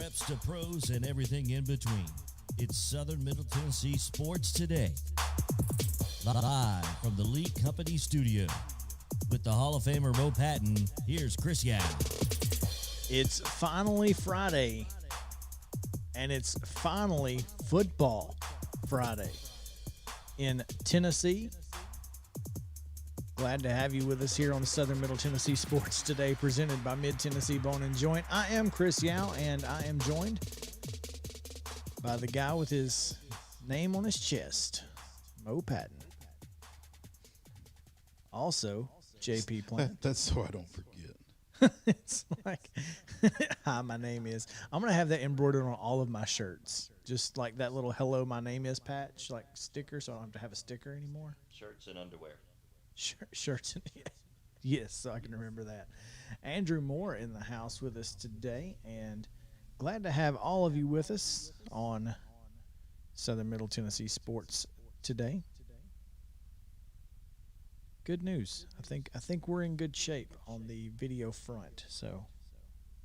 reps to pros and everything in between. It's Southern Middle Tennessee Sports Today. Live from the Lee Company studio. With the Hall of Famer Mo Patton, here's Chris Yow. It's finally Friday, and it's finally Football Friday in Tennessee. Glad to have you with us here on the Southern Middle Tennessee Sports Today, presented by Mid-Tennessee Bone and Joint. I am Chris Yow, and I am joined by the guy with his name on his chest, Mo Patton. Also, JP Plant. That's so I don't forget. It's like, hi, my name is. I'm going to have that embroidered on all of my shirts. Just like that little hello, my name is patch, like sticker, so I don't have to have a sticker anymore. Shirts and underwear. Shirts. Yes, so I can remember that. Andrew Moore in the house with us today, and glad to have all of you with us on Southern Middle Tennessee Sports Today. Good news. I think we're in good shape on the video front. So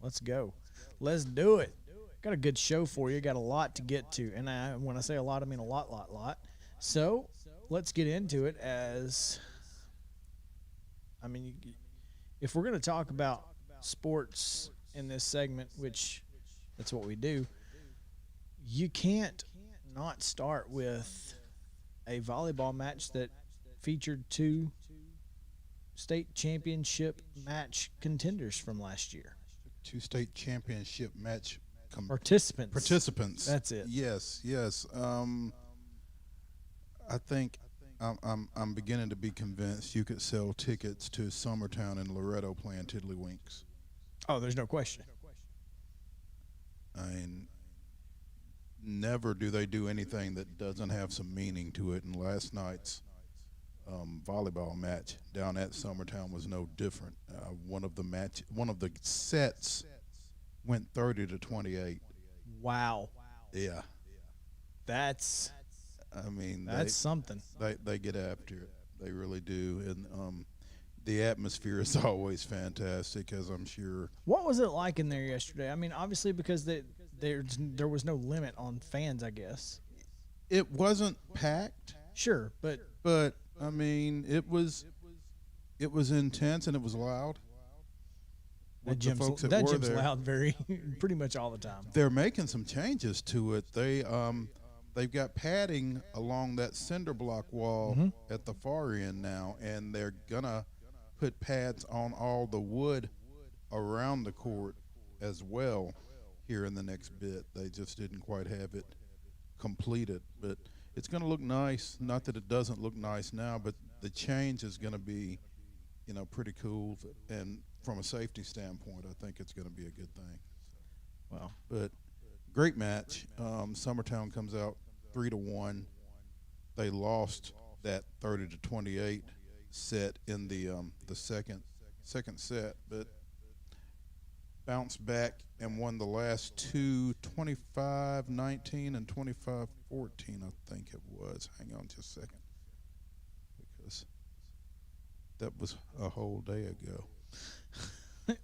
let's go. Let's do it. Got a good show for you. Got a lot to get to. And when I say a lot, I mean a lot. So let's get into it if we're going to talk about sports in this segment, which that's what we do, you can't not start with a volleyball match that featured two state championship match contenders from last year. Two state championship match Participants. That's it. Yes. I think I'm beginning to be convinced you could sell tickets to Summertown and Loretto playing Tiddlywinks. Oh, there's no question. I mean, never do they do anything that doesn't have some meaning to it. And last night's volleyball match down at Summertown was no different. One of the sets went 30-28. Wow. Yeah. That's something. They get after it. They really do. And the atmosphere is always fantastic, as I'm sure. What was it like in there yesterday? I mean, obviously because there was no limit on fans, I guess. It wasn't packed. Sure, but I mean, it was intense and it was loud. That gym's loud pretty much all the time. They're making some changes to it. They've got padding along that cinder block wall at the far end now, and they're gonna put pads on all the wood around the court as well here in the next bit. They just didn't quite have it completed, but it's going to look nice. Not that it doesn't look nice now, but the change is going to be, pretty cool. And from a safety standpoint, I think it's going to be a good thing. Well, but great match. Summertown comes out 3-1. They lost that 30-28 set in the second set, but bounced back and won the last two, 25-19 and 25-14, I think it was. Hang on just a second, because that was a whole day ago.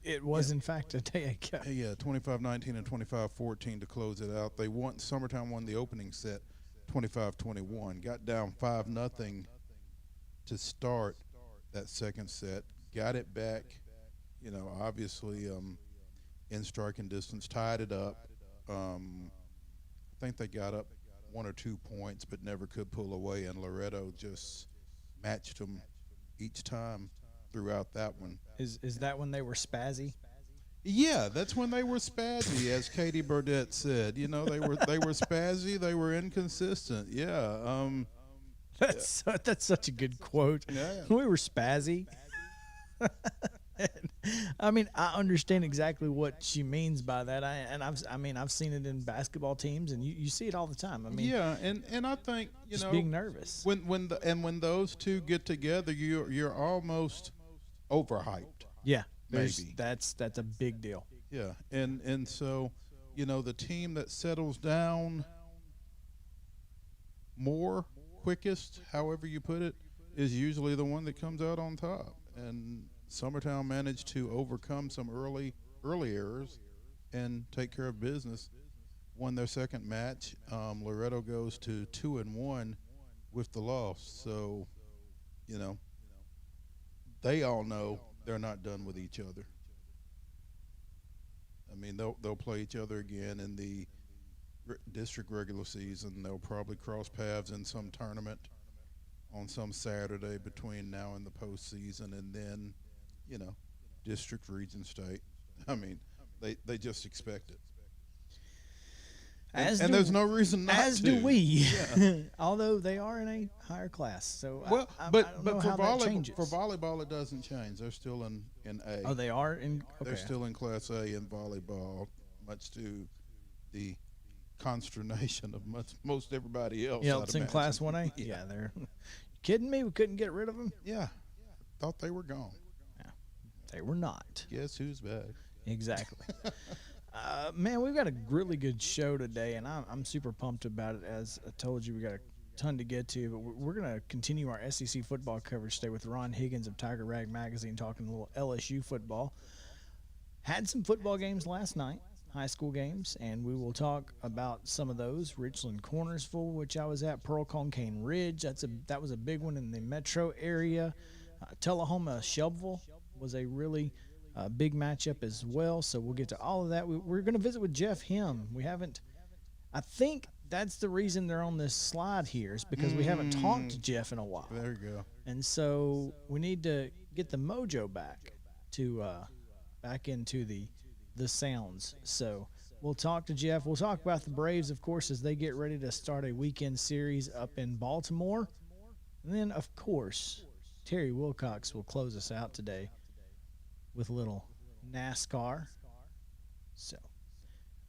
It was, in fact, a day ago. Yeah, 25-19 and 25-14 to close it out. Summertown won the opening set 25-21, got down 5-0 to start that second set, got it back, obviously in striking distance, tied it up. I think they got up 1 or 2 points, but never could pull away, and Loretto just matched them each time throughout that one. Is that when they were spazzy? Yeah, that's when they were spazzy, as Katie Burdett said. They were spazzy, they were inconsistent. Yeah. That's such a good quote. Yeah. We were spazzy. I mean, I understand exactly what she means by that. I've seen it in basketball teams, and you see it all the time. I mean, yeah, and I think just being nervous when those two get together, you're almost overhyped. Yeah, maybe that's a big deal. Yeah, and so the team that settles down more quickest, however you put it, is usually the one that comes out on top. And Summertown managed to overcome some early errors and take care of business. Won their second match. Loretto goes to 2-1 with the loss. So, you know, they all know they're not done with each other. I mean, they'll play each other again in the district regular season. They'll probably cross paths in some tournament on some Saturday between now and the postseason, and then, you know, district, region, state. I mean, they just expect it. And there's no reason not to. As do we. Yeah. Although they are in a higher class. So well, I but don't know for how that changes. volleyball it doesn't change. They're still in A. Oh, they are in. Okay. They're still in Class A in volleyball, much to the consternation of most everybody else. Yeah, it's in Class 1A. Yeah, they're kidding me. We couldn't get rid of them. Yeah, thought they were gone. Yeah, they were not. Guess who's back? Exactly. Man, we've got a really good show today, and I'm super pumped about it. As I told you, we got a ton to get to, but we're going to continue our SEC football coverage today with Ron Higgins of Tiger Rag Magazine talking a little LSU football. Had some football games last night, high school games, and we will talk about some of those. Richland Cornersville, which I was at, Pearl-Cohn Cane Ridge, that was a big one in the metro area. Tullahoma Shelbyville was a really big matchup as well, so we'll get to all of that. We're going to visit with Jeff Him. I think that's the reason they're on this slide here, is because we haven't talked to Jeff in a while. There you go. And so we need to get the mojo back into the sounds. So we'll talk to Jeff. We'll talk about the Braves, of course, as they get ready to start a weekend series up in Baltimore. And then, of course, Terry Wilcox will close us out today with a little NASCAR. So,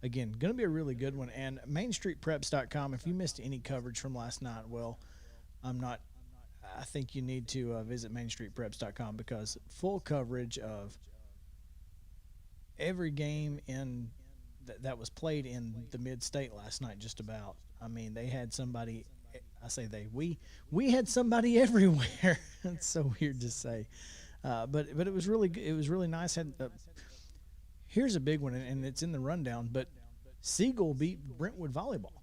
again, going to be a really good one. And MainStreetPreps.com, if you missed any coverage from last night, well, I think you need to visit MainStreetPreps.com, because full coverage of every game that was played in the mid-state last night, just about. I mean, they had somebody, we had somebody everywhere. It's so weird to say. But it was really nice. Here's a big one, and it's in the rundown. But Siegel beat Brentwood volleyball,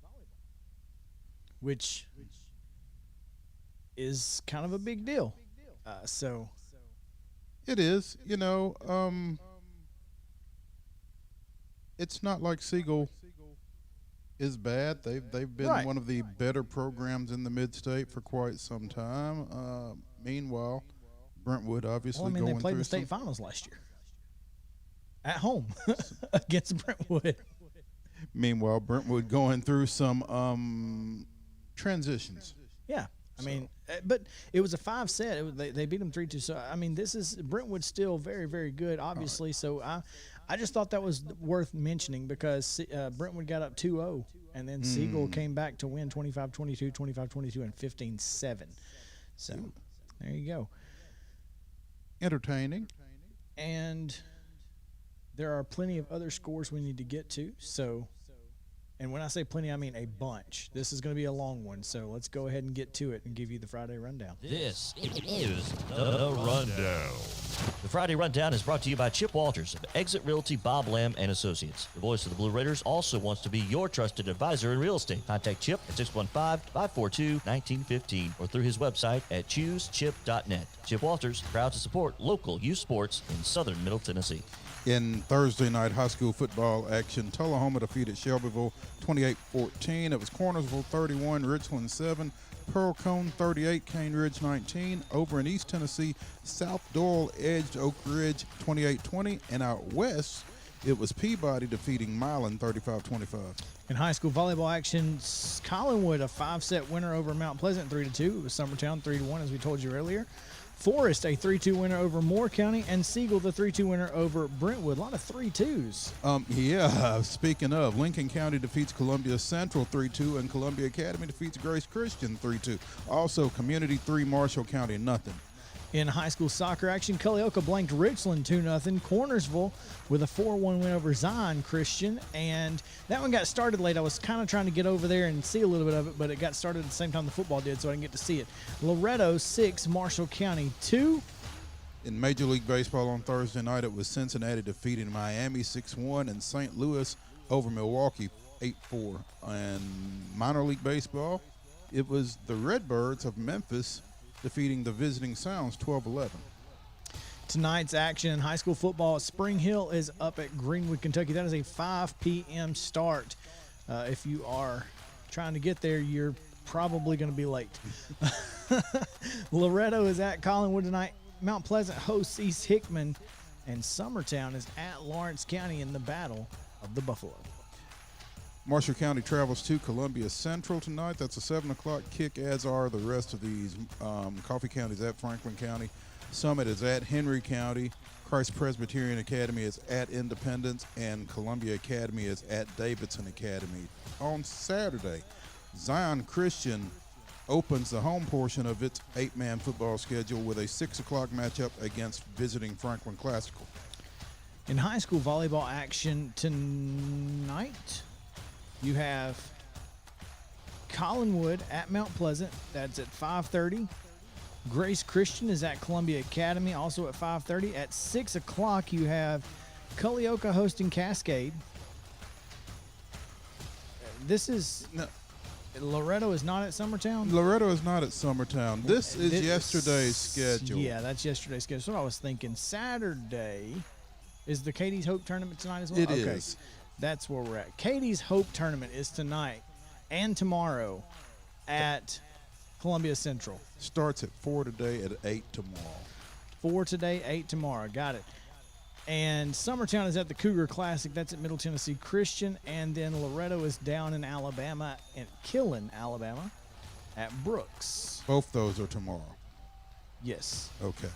which is kind of a big deal. So it is. You know, it's not like Siegel is bad. They've been right. One of the better programs in the mid-state for quite some time. Meanwhile, Brentwood obviously they going played through the state finals last year at home against Brentwood. Meanwhile, Brentwood going through some transitions. Yeah, I mean, but it was a 5-set. They beat them 3-2. So I mean, Brentwood still very, very good, obviously. Right. So I just thought that was worth mentioning, because Brentwood got up 2-0, and then Siegel came back to win 25-22, 25-22, and 15-7. So there you go. Entertaining. And there are plenty of other scores we need to get to. So, and when I say plenty, I mean a bunch. This is going to be a long one, so let's go ahead and get to it and give you the Friday Rundown. This is the Rundown. The Friday Rundown is brought to you by Chip Walters of Exit Realty Bob Lamb and Associates. The voice of the Blue Raiders also wants to be your trusted advisor in real estate. Contact Chip at 615-542-1915 or through his website at choosechip.net. Chip Walters, proud to support local youth sports in southern Middle Tennessee. In Thursday night high school football action, Tullahoma defeated Shelbyville 28-14. It was Cornersville 31, Richland 7, Pearl-Cohn 38, Cane Ridge 19. Over in East Tennessee, South Doyle edged Oak Ridge 28-20. And out west, it was Peabody defeating Milan 35-25. In high school volleyball action, Collinwood a 5-set winner over Mount Pleasant 3-2. It was Summertown 3-1, as we told you earlier. Forest a 3-2 winner over Moore County, and Siegel the 3-2 winner over Brentwood. A lot of 3-2s. Speaking of, Lincoln County defeats Columbia Central 3-2, and Columbia Academy defeats Grace Christian 3-2. Also, Community 3, Marshall County 0. In high school soccer action, Culleoka blanked Richland 2-0. Cornersville with a 4-1 win over Zion Christian. And that one got started late. I was kind of trying to get over there and see a little bit of it, but it got started at the same time the football did, so I didn't get to see it. Loretto 6, Marshall County 2. In Major League Baseball on Thursday night, it was Cincinnati defeating Miami 6-1 and St. Louis over Milwaukee 8-4. And minor league baseball, it was the Redbirds of Memphis defeating the Visiting Sounds 12-11. Tonight's action in high school football, Spring Hill is up at Greenwood, Kentucky. That is a 5 p.m. start. If you are trying to get there, you're probably going to be late. Loretto is at Collinwood tonight. Mount Pleasant hosts East Hickman, and Summertown is at Lawrence County in the Battle of the Buffalo. Marshall County travels to Columbia Central tonight. That's a 7 o'clock kick, as are the rest of these. Coffee County is at Franklin County. Summit is at Henry County. Christ Presbyterian Academy is at Independence, and Columbia Academy is at Davidson Academy. On Saturday, Zion Christian opens the home portion of its 8-man football schedule with a 6 o'clock matchup against visiting Franklin Classical. In high school volleyball action tonight, you have Collinwood at Mount Pleasant. That's at 5:30. Grace Christian is at Columbia Academy, also at 5:30. At 6 o'clock, you have Culleoka hosting Cascade. This is Loretto is not at Summertown. Loretto is not at Summertown. This is yesterday's schedule. Yeah, that's yesterday's schedule. That's what I was thinking. Saturday is the Katie's Hope tournament tonight as well. It is. That's where we're at. Katie's Hope tournament is tonight and tomorrow at Columbia Central. Starts at 4 today, at 8 tomorrow. 4 today, 8 tomorrow. Got it. And Summertown is at the Cougar Classic. That's at Middle Tennessee Christian. And then Loretto is down in Alabama, in Killen, Alabama, at Brooks. Both those are tomorrow. Yes. Okay.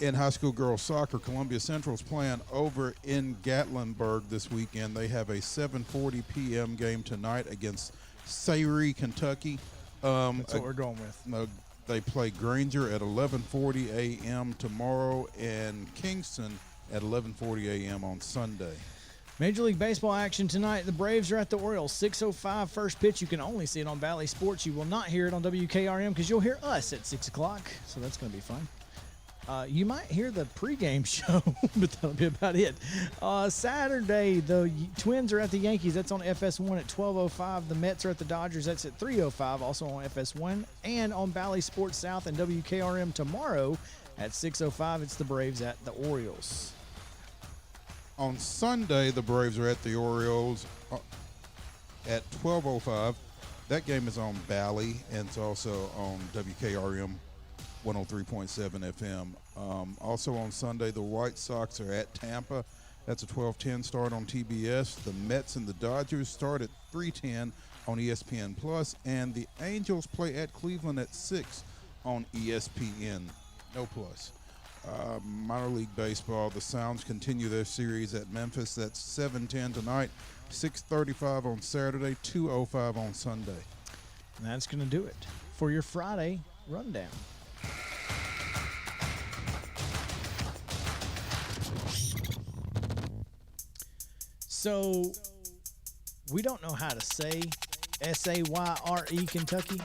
In high school girls soccer, Columbia Central is playing over in Gatlinburg this weekend. They have a 7:40 p.m. game tonight against Sayre, Kentucky. That's what we're going with. They play Granger at 11:40 a.m. tomorrow and Kingston at 11:40 a.m. on Sunday. Major League Baseball action tonight. The Braves are at the Orioles. 6:05 first pitch. You can only see it on Valley Sports. You will not hear it on WKRM because you'll hear us at 6 o'clock. So that's going to be fun. You might hear the pregame show, but that'll be about it. Saturday, the Twins are at the Yankees. That's on FS1 at 12:05. The Mets are at the Dodgers. That's at 3:05, also on FS1. And on Valley Sports South and WKRM tomorrow at 6:05, it's the Braves at the Orioles. On Sunday, the Braves are at the Orioles at 12:05. That game is on Valley, and it's also on WKRM 103.7 FM. Also on Sunday, the White Sox are at Tampa. That's a 12:10 start on TBS. The Mets and the Dodgers start at 3:10 on ESPN Plus, and the Angels play at Cleveland at 6 on ESPN. No plus. Minor League Baseball, the Sounds continue their series at Memphis. That's 7:10 tonight, 6:35 on Saturday, 2:05 on Sunday. And that's going to do it for your Friday rundown. So, we don't know how to say S-A-Y-R-E Kentucky,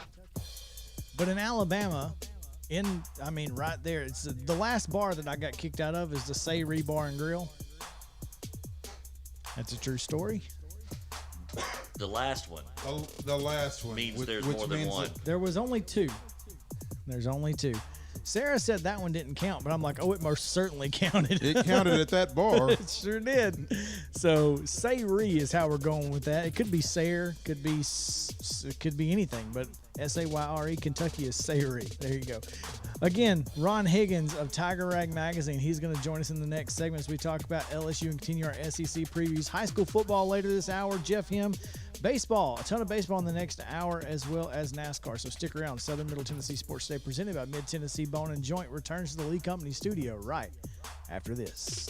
but in Alabama, right there, it's the last bar that I got kicked out of is the Sayre Bar and Grill. That's a true story. The last one The last one means there's more than one. There was only two. There's only two. Sarah said that one didn't count, but I'm like, it most certainly counted. It counted at that bar. It sure did. So Sayre is how we're going with that. It could be Sayre, could be anything, but S-A-Y-R-E Kentucky is Sayre. There you go. Again, Ron Higgins of Tiger Rag Magazine. He's going to join us in the next segment as we talk about LSU and continue our SEC previews. High school football later this hour. Jeff Him. Baseball, a ton of baseball in the next hour, as well as NASCAR. So stick around. Southern Middle Tennessee Sports Day, presented by Mid-Tennessee Bone and Joint, returns to the Lee Company studio right after this.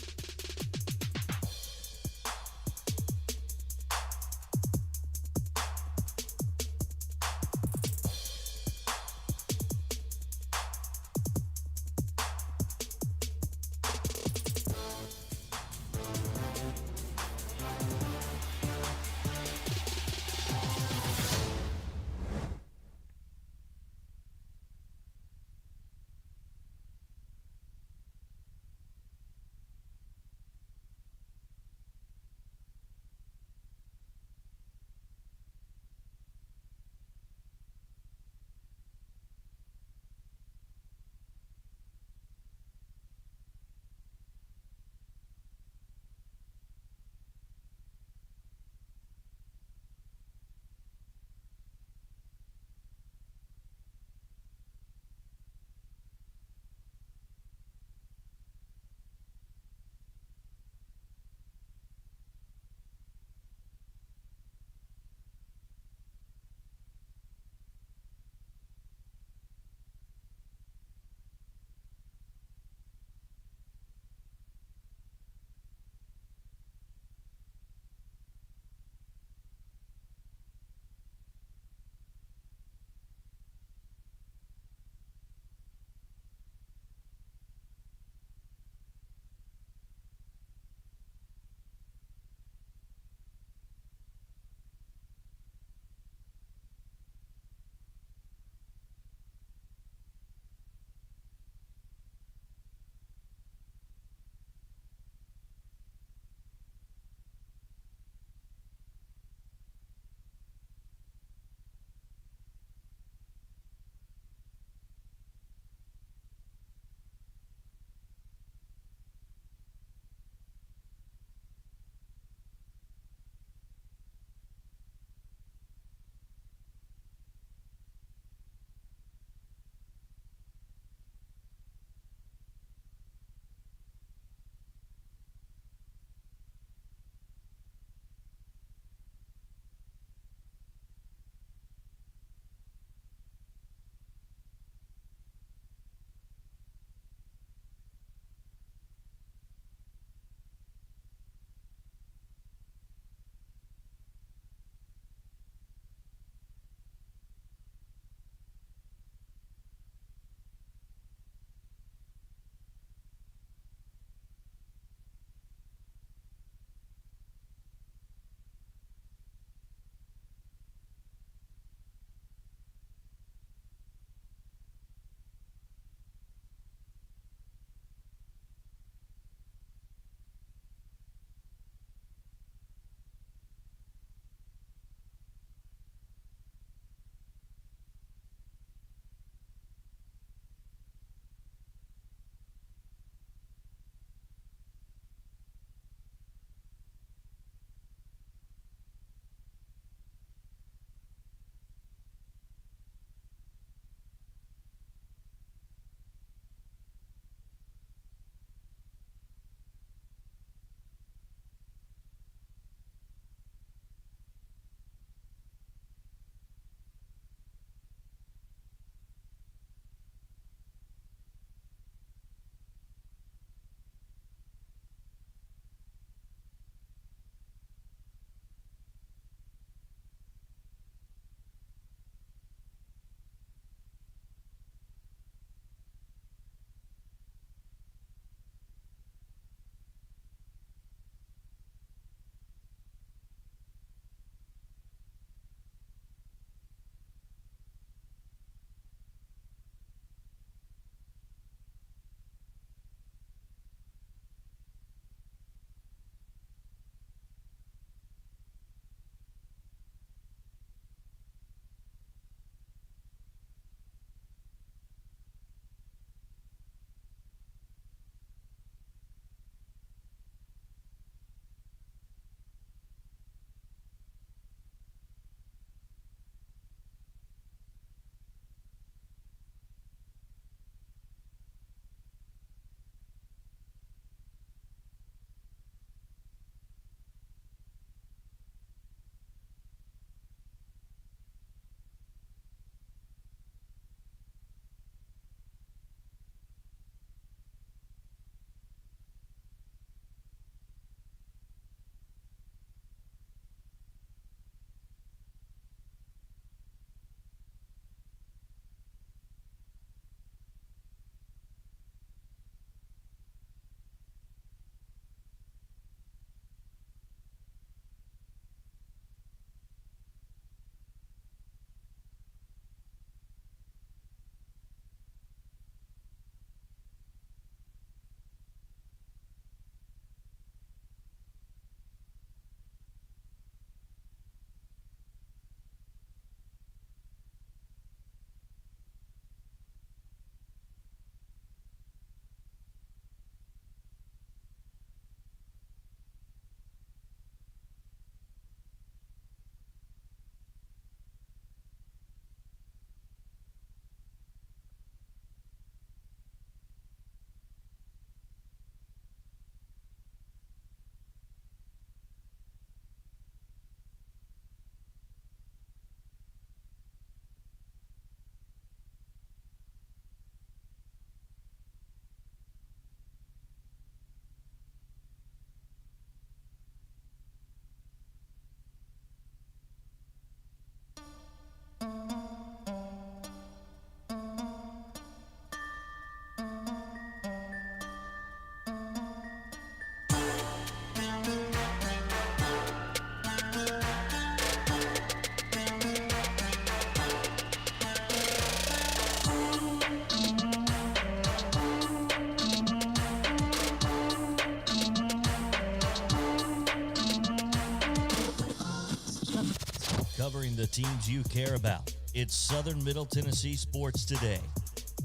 the teams you care about. It's Southern Middle Tennessee Sports Today.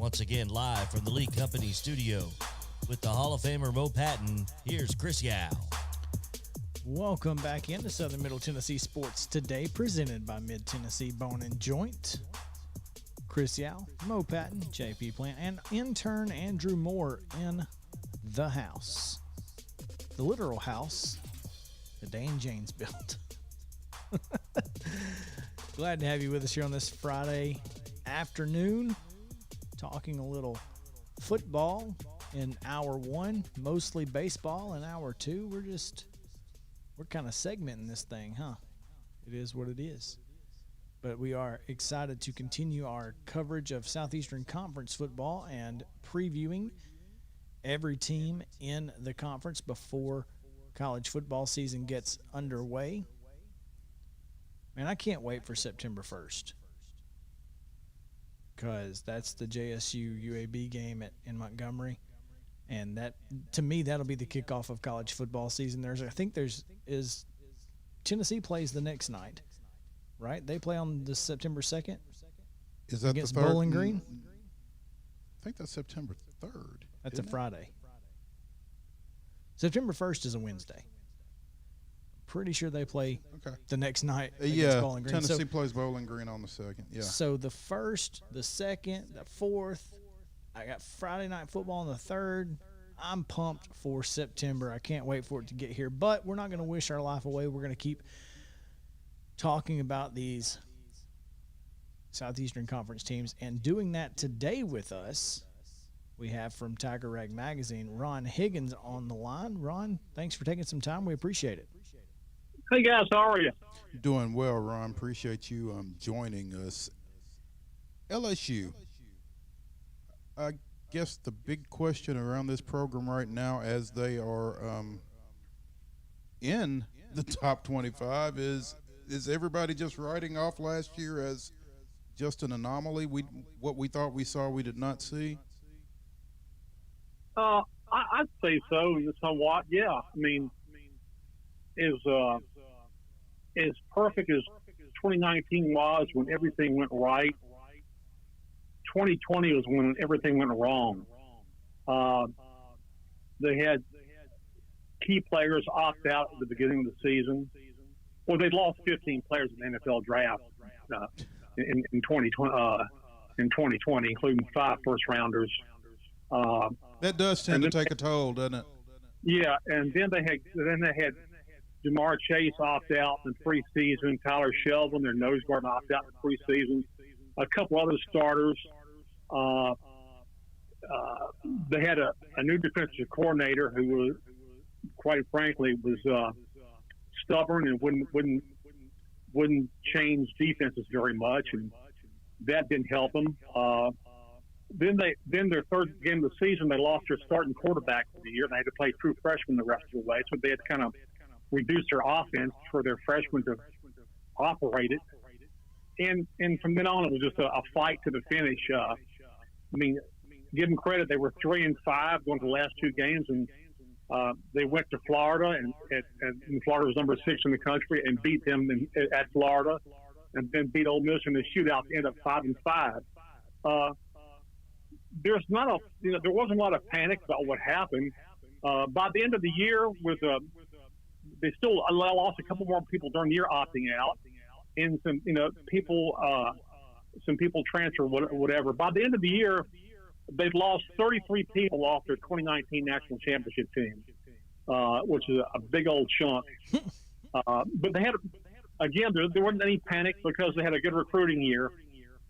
Once again, live from the Lee Company studio with the Hall of Famer Mo Patton. Here's Chris Yao. Welcome back into Southern Middle Tennessee Sports Today, presented by Mid-Tennessee Bone and Joint. Chris Yao, Mo Patton, JP Plant, and intern Andrew Moore in the house. The literal house that Dan James built. Glad to have you with us here on this Friday afternoon, talking a little football in hour one, mostly baseball in hour two. We're kind of segmenting this thing, huh? It is what it is. But we are excited to continue our coverage of Southeastern Conference football and previewing every team in the conference before college football season gets underway. Man, I can't wait for September 1st because that's the JSU UAB game in Montgomery. And that, to me, that'll be the kickoff of college football season. I think Tennessee plays the next night, right? They play on the September 2nd. Is that against the third? Bowling Green? I think that's September 3rd. That's a Friday. September 1st is a Wednesday. Pretty sure they play the next night against Bowling Green. Tennessee plays Bowling Green on the 2nd. Yeah. So the 1st, the 2nd, the 4th, I got Friday night football on the 3rd. I'm pumped for September. I can't wait for it to get here. But we're not going to wish our life away. We're going to keep talking about these Southeastern Conference teams. And doing that today with us, we have from Tiger Rag Magazine, Ron Higgins on the line. Ron, thanks for taking some time. We appreciate it. Hey, guys. How are you? Doing well, Ron. Appreciate you joining us. LSU. I guess the big question around this program right now, as they are in the top 25, is everybody just writing off last year as just an anomaly? What we thought we saw, we did not see? I'd say so, somewhat. Yeah. I mean, as perfect as 2019 was when everything went right, 2020 was when everything went wrong. They had key players opt out at the beginning of the season. Well, they lost 15 players in the NFL draft in 2020, including 5 first-rounders. That does tend to take a toll, doesn't it? Yeah, and then they had Jamar Chase opt out in preseason, Tyler Shelvin, their nose guard, opt out in preseason. A couple other starters. They had a new defensive coordinator who was, quite frankly, was stubborn and wouldn't change defenses very much, and that didn't help them. Then their third game of the season, they lost their starting quarterback for the year, and they had to play true freshmen the rest of the way. So they had to kind of reduce their offense for their freshmen to operate it. And from then on, it was just a fight to the finish. I mean, give them credit; they were 3-5 going to the last 2 games, and they went to Florida, and Florida was number 6 in the country, and beat them at Florida, and then beat Ole Miss in the shootout to end up 5-5. There wasn't a lot of panic about what happened. By the end of the year, they still lost a couple more people during the year opting out, and some people transfer whatever. By the end of the year, they've lost 33 people off their 2019 national championship team, which is a big old chunk. But they had, again, there wasn't any panic because they had a good recruiting year.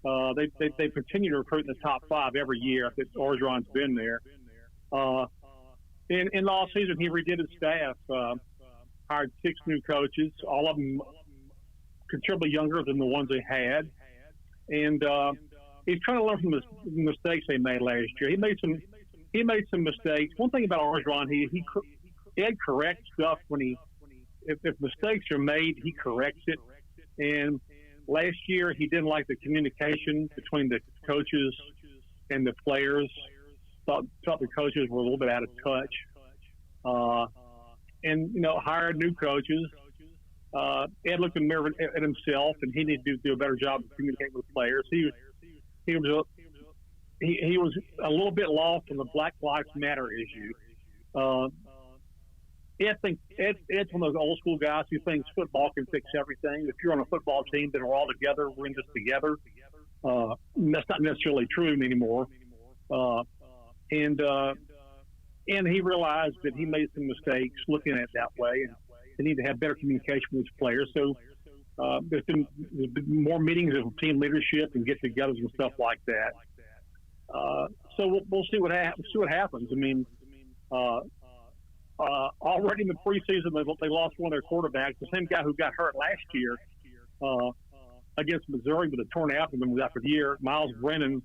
They continue to recruit in the top 5 every year that Orgeron's been there. In the off season, he redid his staff, hired 6 new coaches, all of them considerably younger than the ones they had, and he's trying to learn from the mistakes they made last year. He made some mistakes. One thing about Orgeron, he had correct stuff when if mistakes are made, he corrects it. And last year, he didn't like the communication between the coaches and the players. Thought the coaches were a little bit out of touch. And hired new coaches. Ed looked in the mirror at himself, and he needed to do a better job of communicating with players. He was a little bit lost on the Black Lives Matter issue. Ed's one of those old school guys who thinks football can fix everything. If you're on a football team that are all together, we're in this together. That's not necessarily true anymore. And he realized that he made some mistakes looking at it that way, and they need to have better communication with his players. So there's been more meetings of team leadership and get-togethers and stuff like that. So we'll see what happens. I mean, already in the preseason, they lost one of their quarterbacks, the same guy who got hurt last year against Missouri with a torn abdomen after the year, Miles Brennan.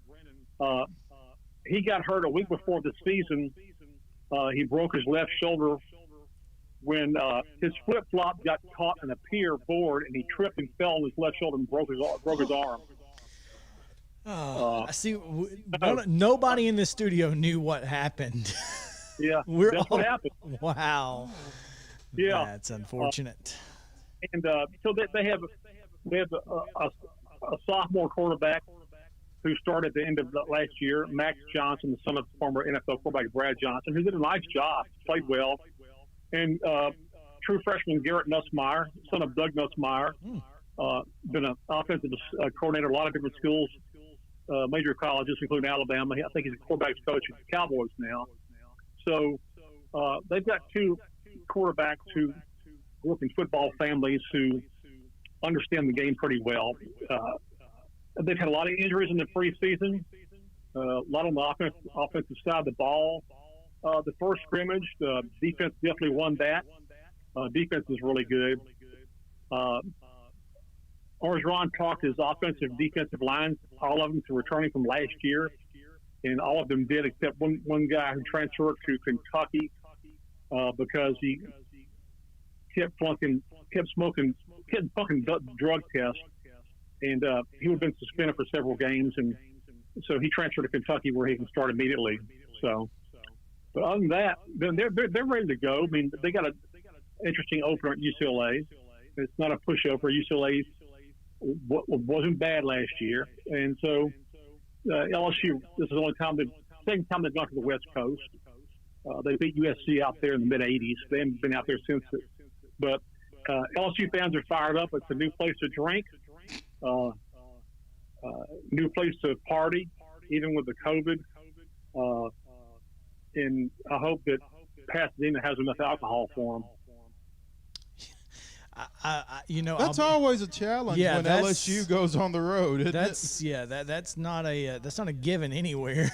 He got hurt a week before the season. He broke his left shoulder when his flip-flop got caught in a pier board, and he tripped and fell on his left shoulder and broke his arm. I see. Nobody in the studio knew what happened. Yeah, that's what happened. Wow. Yeah, that's unfortunate. And so they have a sophomore quarterback who started at the end of last year, Max Johnson, the son of former NFL quarterback Brad Johnson, who did a nice job, played well. And true freshman Garrett Nussmeier, son of Doug Nussmeier, been an offensive coordinator at a lot of different schools, major colleges, including Alabama. I think he's a quarterback's coach at the Cowboys now. So they've got two quarterbacks who work in football families who understand the game pretty well. They've had a lot of injuries in the preseason, a lot on the offensive side of the ball. The first scrimmage, the defense definitely won that. Defense is really good. Orgeron talked his offensive defensive lines, all of them, to returning from last year, and all of them did except one guy who transferred to Kentucky because he kept smoking drug tests, and he would have been suspended for several games, and so he transferred to Kentucky where he can start immediately. So, but other than that, then they're ready to go. I mean, they got an interesting opener at UCLA. It's not a pushover. UCLA wasn't bad last year, and so LSU. This is the only time second time they've gone to the West Coast. They beat USC out there in the mid '80s. They haven't been out there since it. But LSU fans are fired up. It's a new place to drink, new place to party, even with the COVID. And I hope that Pasadena has enough alcohol for them. That's always a challenge when LSU goes on the road. That's not a given anywhere.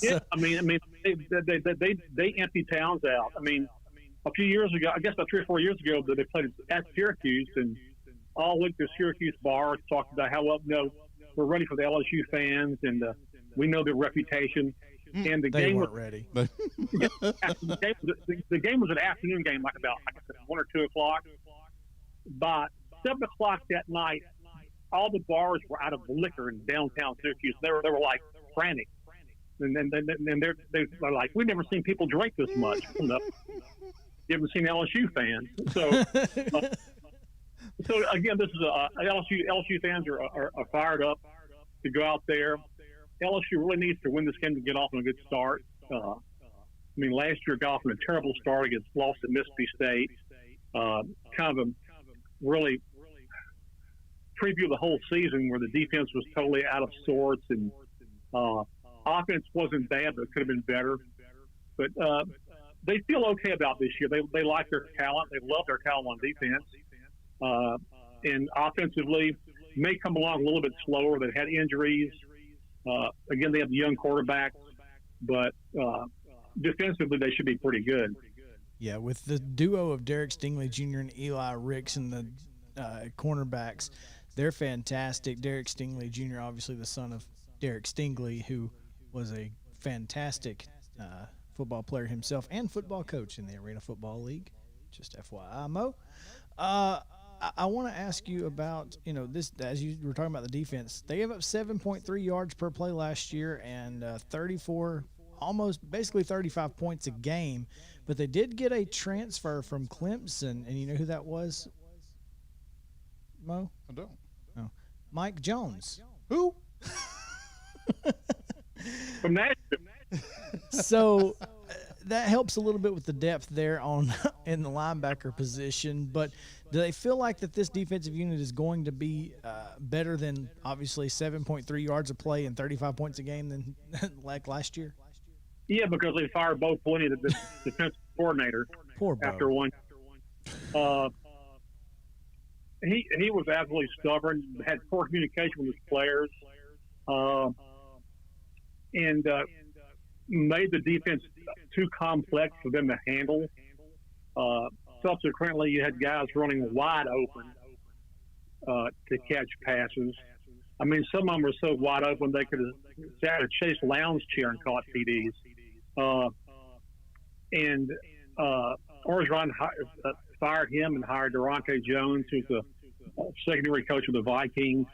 Yeah, I mean, they empty towns out. I mean, a few years ago, I guess about 3 or 4 years ago, they played at Syracuse, and all went to Syracuse bars, talked about how we're ready for the LSU fans, and we know their reputation. And the game weren't ready. The game was an afternoon game, like I said, 1 or 2 o'clock. By 7 o'clock that night, all the bars were out of liquor in downtown Syracuse. They were like frantic, and they're like, we've never seen people drink this much. You haven't seen LSU fans, so again, this is LSU fans are fired up to go out there. LSU really needs to win this game to get off on a good start. I mean, last year got off on a terrible start against lost at Mississippi State. Kind of a really preview of the whole season where the defense was totally out of sorts, and offense wasn't bad, but it could have been better. But they feel okay about this year. They like their talent. They love their talent on defense. And offensively, may come along a little bit slower. They've had injuries. Again, they have young quarterbacks, but defensively they should be pretty good. Yeah, with the duo of Derek Stingley Jr. and Eli Ricks and the cornerbacks, they're fantastic. Derek Stingley Jr., obviously the son of Derek Stingley, who was a fantastic football player himself and football coach in the Arena Football League. Just FYI, Mo. I want to ask you about, this, as you were talking about the defense. They gave up 7.3 yards per play last year and 34, almost basically 35 points a game. But they did get a transfer from Clemson, and you know who that was, Mo? I don't. Oh, Mike Jones. Who? From that, So that helps a little bit with the depth there in the linebacker position. But do they feel like that this defensive unit is going to be better than obviously 7.3 yards a play and 35 points a game than like last year? yeah, because they fired Bo Pelini, the defensive coordinator, Poor Bo. after one. He was absolutely stubborn, had poor communication with his players, and made the defense too complex for them to handle. Subsequently, you had guys running wide open to catch passes. I mean, some of them were so wide open they could have sat in a Chase Lounge chair and caught TDs. Orgeron fired him and hired Durante Jones, who's the secondary coach of the Vikings,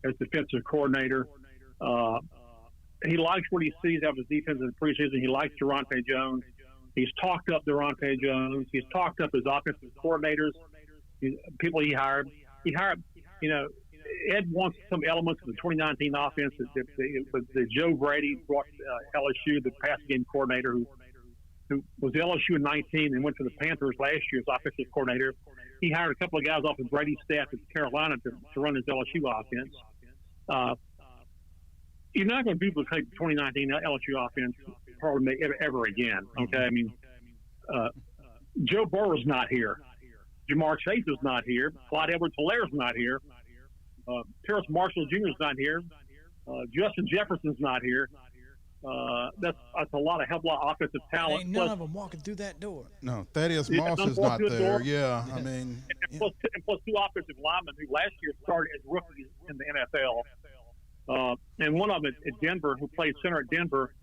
as defensive coordinator. He likes what he sees out of his defense in the preseason. He likes Durante Jones. He's talked up Durante Jones. He's talked up his offensive coordinators, people he hired. Ed wants some elements of the 2019 offense that Joe Brady brought LSU, the passing game coordinator, who was LSU in 19 and went to the Panthers last year as offensive coordinator. He hired a couple of guys off of Brady's staff at Carolina to run his LSU offense. You're not going to duplicate the 2019 LSU offense probably ever again. Okay, I mean, Joe Burrow's not here. Jamar Chase is not here. Clyde Edwards-Hilaire's not here. Terrace Marshall Jr. is not here. Justin Jefferson's not here. That's a lot of offensive talent. Ain't none of them walking through that door. No, Thaddeus Moss is not there. Yeah, I mean. And plus two offensive linemen who last year started as rookies in the NFL. And one of them at Denver, who played center at Denver,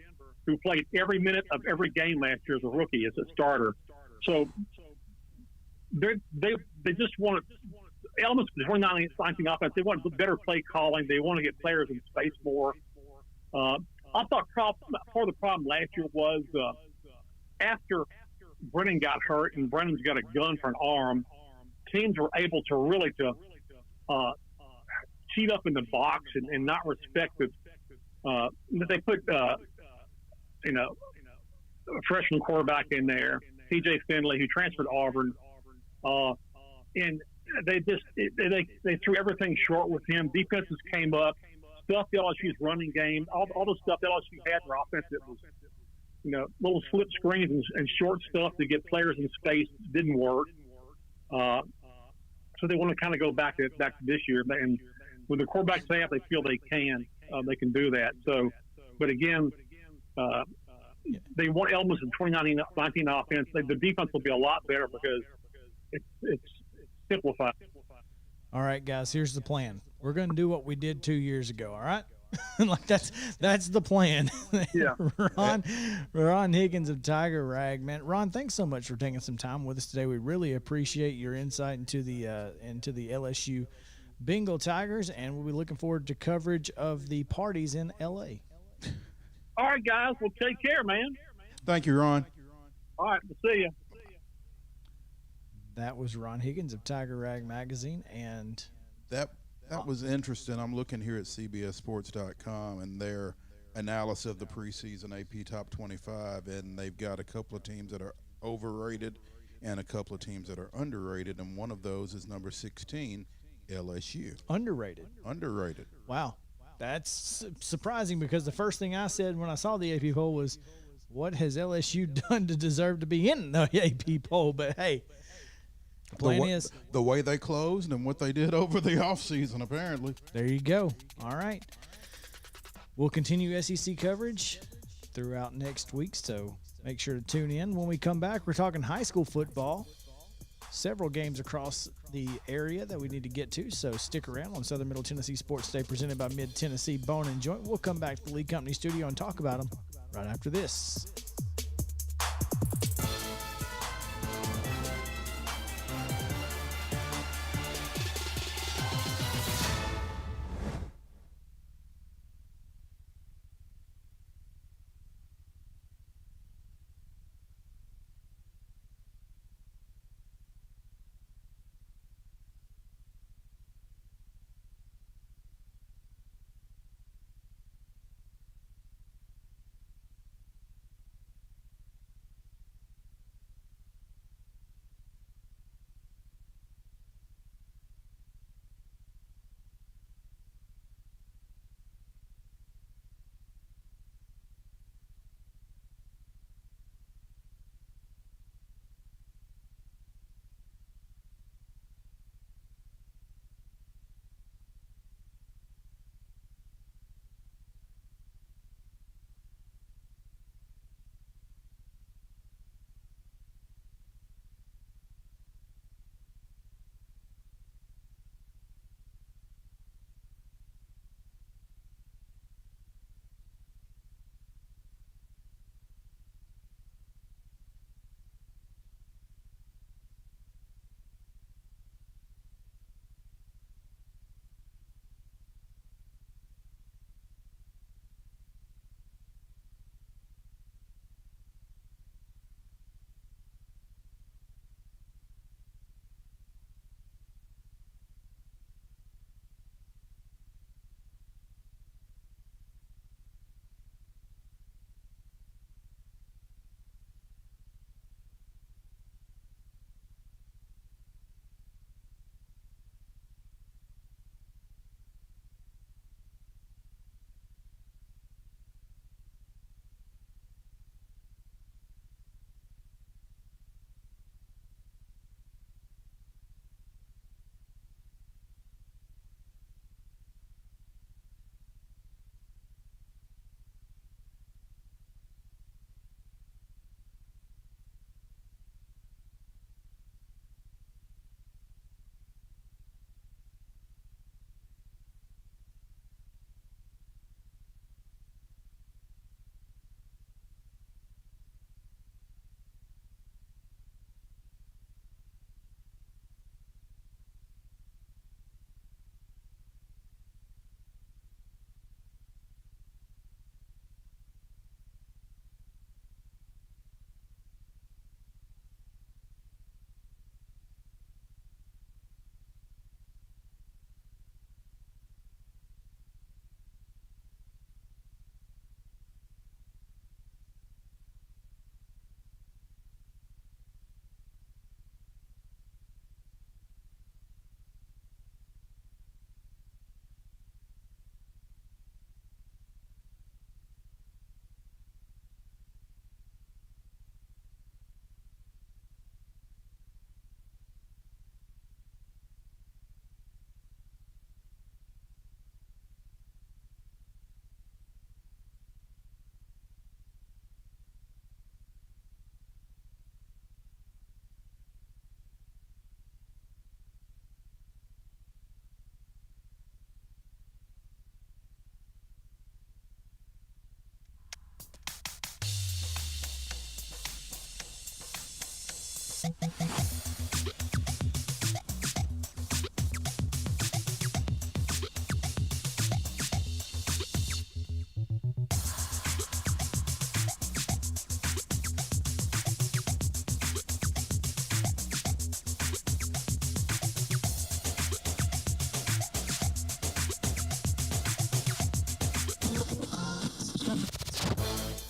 who played every minute of every game last year as a rookie, as a starter. So they just want elements of the 2019 offense. They want better play calling. They want to get players in space more. I thought part of the problem last year was after Brennan got hurt and Brennan's got a gun for an arm, teams were able to really cheat up in the box and not respect the they put a freshman quarterback in there, TJ Finley, who transferred to Auburn, and they threw everything short with him. Defenses came up, stuffed LSU's running game, all the stuff LSU had for offense that was, little slip screens and short stuff to get players in space didn't work. So they want to kind of go back to this year, and with the quarterback staff, they feel they can do that. So, but again, they want elements of 2019 offense. The defense will be a lot better because it's simplified. All right, guys, here's the plan. We're going to do what we did 2 years ago, all right? Like that's the plan. Yeah. Ron Higgins of Tiger Rag, man. Ron, thanks so much for taking some time with us today. We really appreciate your insight into the LSU Bengal Tigers, and we'll be looking forward to coverage of the parties in LA. All right, guys. Well, take care, man. Thank you, Ron. All right. We'll see you. That was Ron Higgins of Tiger Rag Magazine, and That was interesting. I'm looking here at CBSSports.com and their analysis of the preseason AP Top 25, and they've got a couple of teams that are overrated and a couple of teams that are underrated, and one of those is number 16, LSU. underrated. Underrated. Wow. That's surprising because the first thing I said when I saw the AP poll was, what has LSU done to deserve to be in the AP poll? But, hey, the plan is the way they closed and what they did over the offseason, apparently. there you go. All right. We'll continue SEC coverage throughout next week, so make sure to tune in. When we come back, we're talking high school football. Several games across the area that we need to get to, so stick around on Southern Middle Tennessee Sports Day presented by Mid-Tennessee Bone and Joint. We'll come back to the Lee Company studio and talk about them right after this.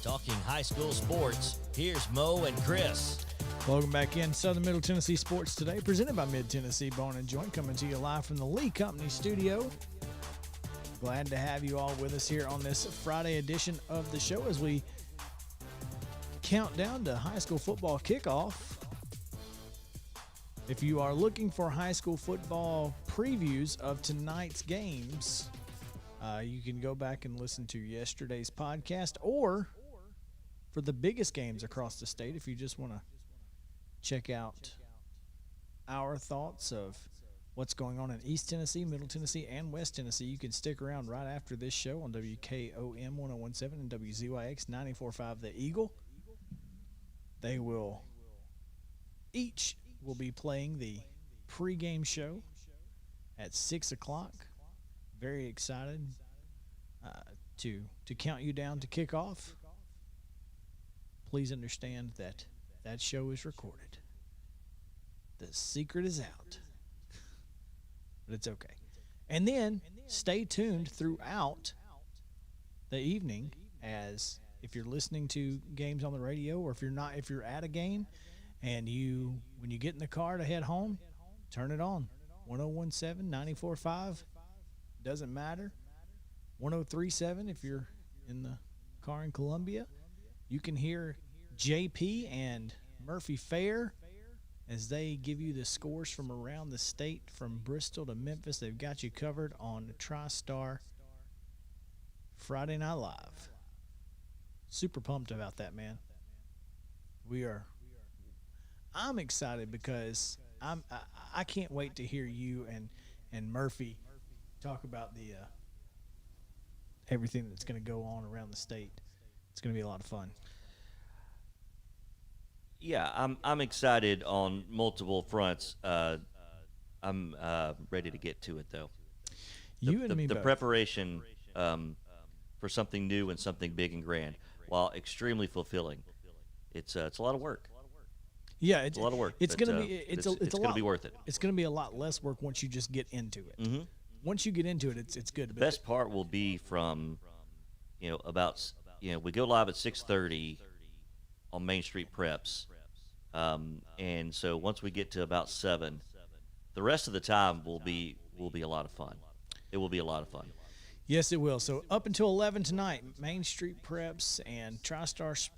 Talking high school sports, here's Mo and Chris. Welcome back in Southern Middle Tennessee Sports Today, presented by Mid-Tennessee Bone and Joint, coming to you live from the Lee Company studio. Glad to have you all with us here on this Friday edition of the show as we count down to high school football kickoff. If you are looking for high school football previews of tonight's games, you can go back and listen to yesterday's podcast, or for the biggest games across the state, if you just want to check out our thoughts of what's going on in East Tennessee, Middle Tennessee, and West Tennessee, you can stick around right after this show on WKOM 1017 and WZYX 94.5 The Eagle. They will each will be playing the pregame show at 6 o'clock. Very excited to count you down to kickoff. Please understand that that show is recorded. The secret is out. But it's okay. And then stay tuned throughout the evening, as if you're listening to games on the radio, or if you're at a game and when you get in the car to head home, turn it on. 1017, 94.5, doesn't matter. 1037 if you're in the car in Columbia. You can hear JP and Murphy Fair as they give you the scores from around the state, from Bristol to Memphis. They've got you covered on TriStar Friday Night Live. Super pumped about that, man. I'm excited because I can't wait to hear you and Murphy talk about the everything that's going to go on around the state. It's going to be a lot of fun. Yeah, I'm excited on multiple fronts. I'm ready to get to it, though. The both. preparation for something new and something big and grand, while extremely fulfilling, it's a lot of work. Yeah, It's a lot of work. It's but, going to be it's going to be worth it. It's going to be a lot less work once you just get into it. Mm-hmm. Once you get into it, it's good. The best part will be from, we go live at 6:30 on Main Street Preps, and so once we get to about 7, the rest of the time will be a lot of fun. It will be a lot of fun. Yes, it will. So up until 11 tonight, Main Street Preps and TriStar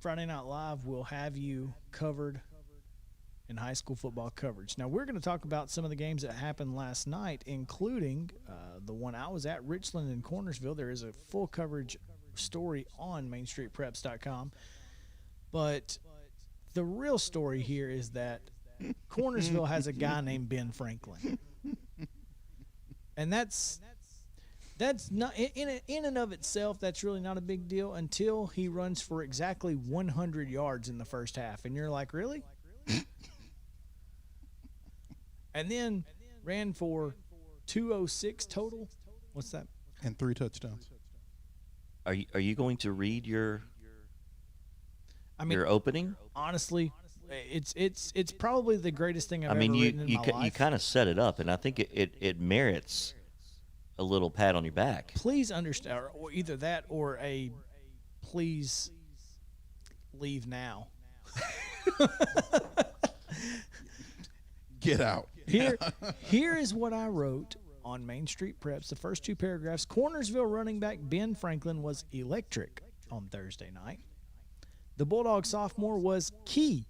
Friday Night Live will have you covered in high school football coverage. Now, we're going to talk about some of the games that happened last night, including the one I was at, Richland and Cornersville. There is a full coverage story on MainStreetPreps.com. But the real story here is that Cornersville has a guy named Ben Franklin. And that's not in and of itself, that's really not a big deal until he runs for exactly 100 yards in the first half. And you're like, really? And then ran for 206 total. What's that? And 3 touchdowns. Are you going to read your your opening? Honestly, it's probably the greatest thing I've ever written in my life. You kind of set it up, and I think it merits a little pat on your back. Please understand, or either that or a please leave now. Get out. Here is what I wrote on Main Street Preps. The first 2 paragraphs. Cornersville running back Ben Franklin was electric on Thursday night. The Bulldog sophomore was key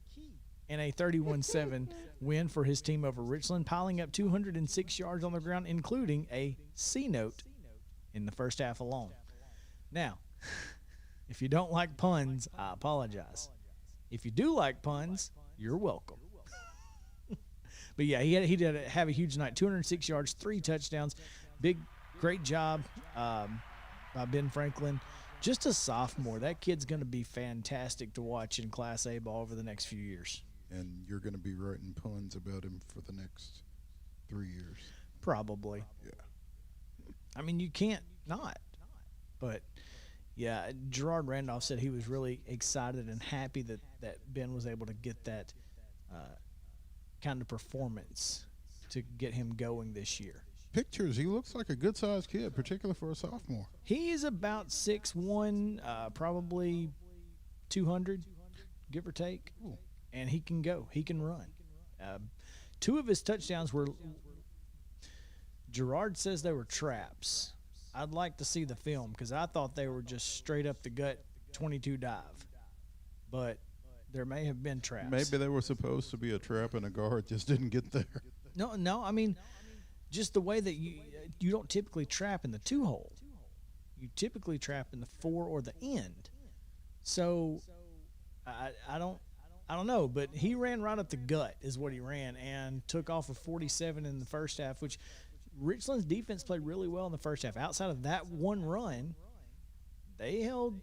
in a 31-7 win for his team over Richland, piling up 206 yards on the ground, including a C-note in the first half alone. Now, if you don't like puns, I apologize. If you do like puns, you're welcome. But yeah, he did have a huge night. 206 yards, 3 touchdowns. Great job by Ben Franklin. Just a sophomore. That kid's going to be fantastic to watch in Class A ball over the next few years. and you're going to be writing puns about him for the next 3 years. Probably. Yeah. I mean, you can't not. But, yeah, Gerard Randolph said he was really excited and happy that Ben was able to get that kind of performance to get him going this year. Pictures, he looks like a good-sized kid, particularly for a sophomore. He is about 6'1", probably 200, give or take. Ooh. And he can go. He can run. 2 of his touchdowns were – Gerard says they were traps. I'd like to see the film because I thought they were just straight up the gut 22 dive. But there may have been traps. Maybe they were supposed to be a trap and a guard just didn't get there. No, I mean – just the way that you don't typically trap in the 2-hole. You typically trap in the 4 or the end. So I don't know, but he ran right up the gut is what he ran and took off a 47 in the first half, which Richland's defense played really well in the first half. Outside of that one run, they held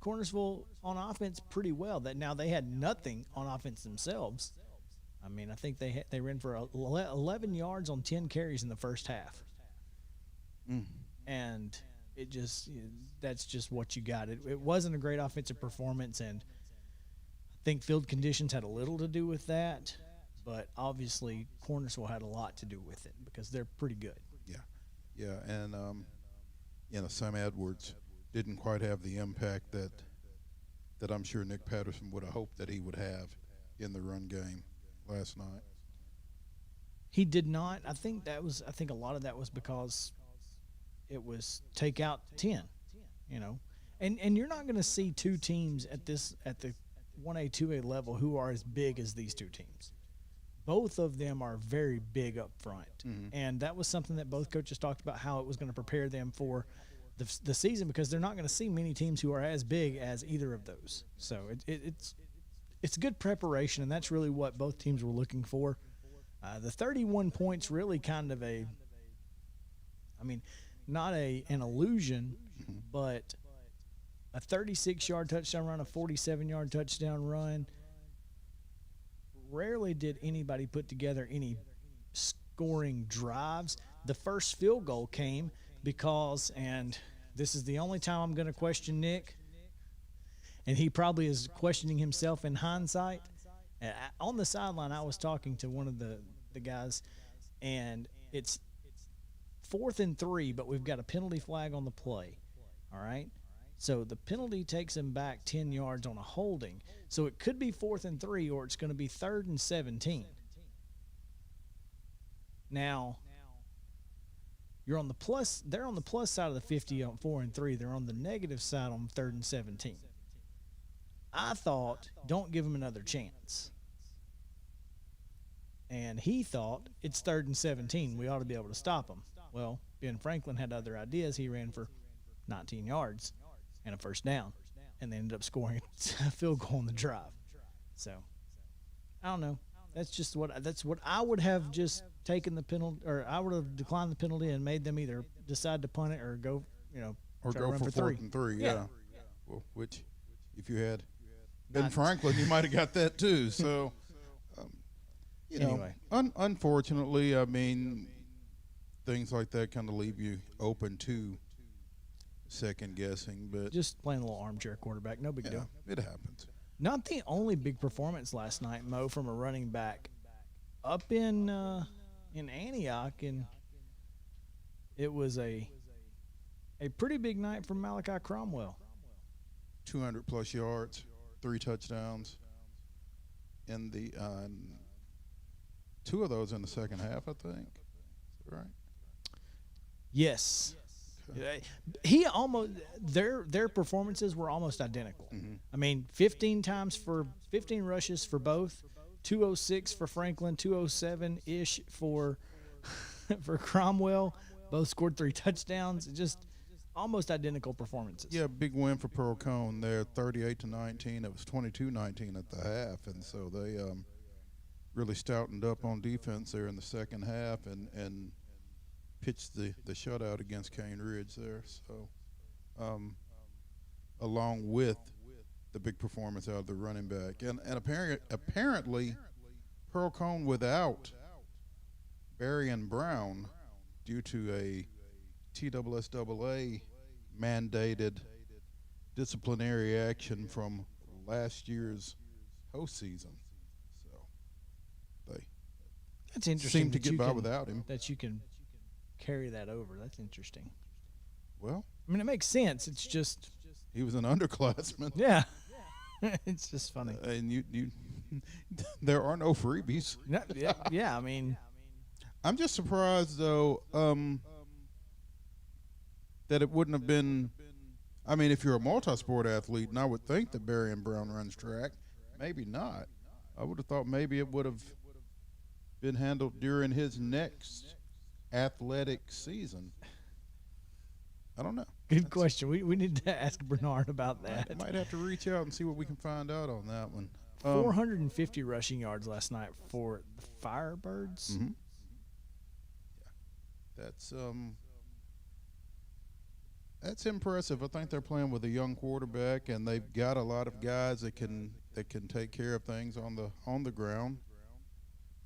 Cornersville on offense pretty well. That now they had nothing on offense themselves. I mean, I think they ran for 11 yards on 10 carries in the first half. And that's just what you got. It wasn't a great offensive performance, and I think field conditions had a little to do with that, but obviously Cornersville had a lot to do with it because they're pretty good. Yeah, and Sam Edwards didn't quite have the impact that I'm sure Nick Patterson would have hoped that he would have in the run game last night. He did not. I think a lot of that was because it was take out 10, and you're not going to see 2 teams at the 1A 2A level who are as big as these 2 teams. Both of them are very big up front, and that was something that both coaches talked about, how it was going to prepare them for the season, because they're not going to see many teams who are as big as either of those. So it's good preparation, and that's really what both teams were looking for. The 31 points really kind of not an illusion, but a 36-yard touchdown run, a 47-yard touchdown run. Rarely did anybody put together any scoring drives. The first field goal came because, and this is the only time I'm going to question Nick, and he probably is questioning himself in hindsight. On the sideline, I was talking to one of the guys, and it's 4th and 3, but we've got a penalty flag on the play. All right? So the penalty takes him back 10 yards on a holding. So it could be 4th and 3, or it's going to be 3rd and 17. Now, they're on the plus side of the 50 on 4 and 3. They're on the negative side on 3rd and 17. I thought, don't give him another chance. And he thought, it's 3rd and 17. We ought to be able to stop him. Well, Ben Franklin had other ideas. He ran for 19 yards and a first down, and they ended up scoring a field goal on the drive. So, I don't know. That's what I would have just taken the penalty, or I would have declined the penalty and made them either decide to punt it or go, or try go to run for 3. 4th and 3. Yeah. Well, which, if you had Ben Franklin, you might have got that too. So, Anyway. Unfortunately, I mean, things like that kind of leave you open to second guessing. But Just playing a little armchair quarterback, no big deal. it happens. Not the only big performance last night, Mo, from a running back up in Antioch, and it was a pretty big night from Malachi Cromwell. 200 plus yards, 3 touchdowns, in the 2 of those in the second half, I think. Is that right? Yes. He almost their performances were almost identical. I mean, 15 rushes for both, 206 for Franklin, 207-ish for Cromwell. Both scored 3 touchdowns. Just almost identical performances. Yeah, big win for Pearl Cone there, 38-19. It was 22-19 at the half, and so they really stoutened up on defense there in the second half and pitched the shutout against Cane Ridge there. So, along with the big performance out of the running back. And apparently Pearl Cone without Berrien Brown due to a TSSAA mandated disciplinary action from last year's postseason. So they That's interesting. seem to that get you by can- without him. That you can carry that over. That's interesting. Well, I mean, it makes sense. It's just, he was an underclassman. yeah. It's just funny. And you there are no freebies. Yeah, I mean, I'm just surprised though that it wouldn't have been. I mean, if you're a multi-sport athlete, and I would think that Berrien Brown runs track, maybe not. I would have thought maybe it would have been handled during his next athletic season. I don't know. good question. We need to ask Bernard about that. Might have to reach out and see what we can find out on that one. 450 rushing yards last night for the Firebirds. Mhm. That's impressive. I think they're playing with a young quarterback, and they've got a lot of guys that can take care of things on the ground.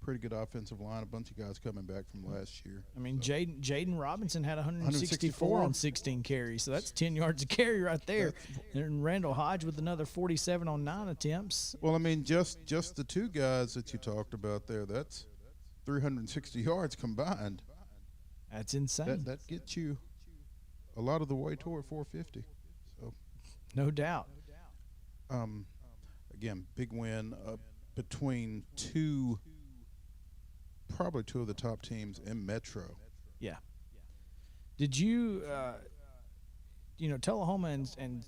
Pretty good offensive line. A bunch of guys coming back from last year. I mean, So, Jaden Robinson had 164 164 on 16 carries, so that's 10 yards a carry right there. And Randall Hodge with another 47 on 9 attempts. well, I mean, just the two guys that you talked about there, that's 360 yards combined. That's insane. That gets you a lot of the way toward 450. So, No doubt. again, big win between probably two of the top teams in Metro. Yeah. Did you, Tullahoma and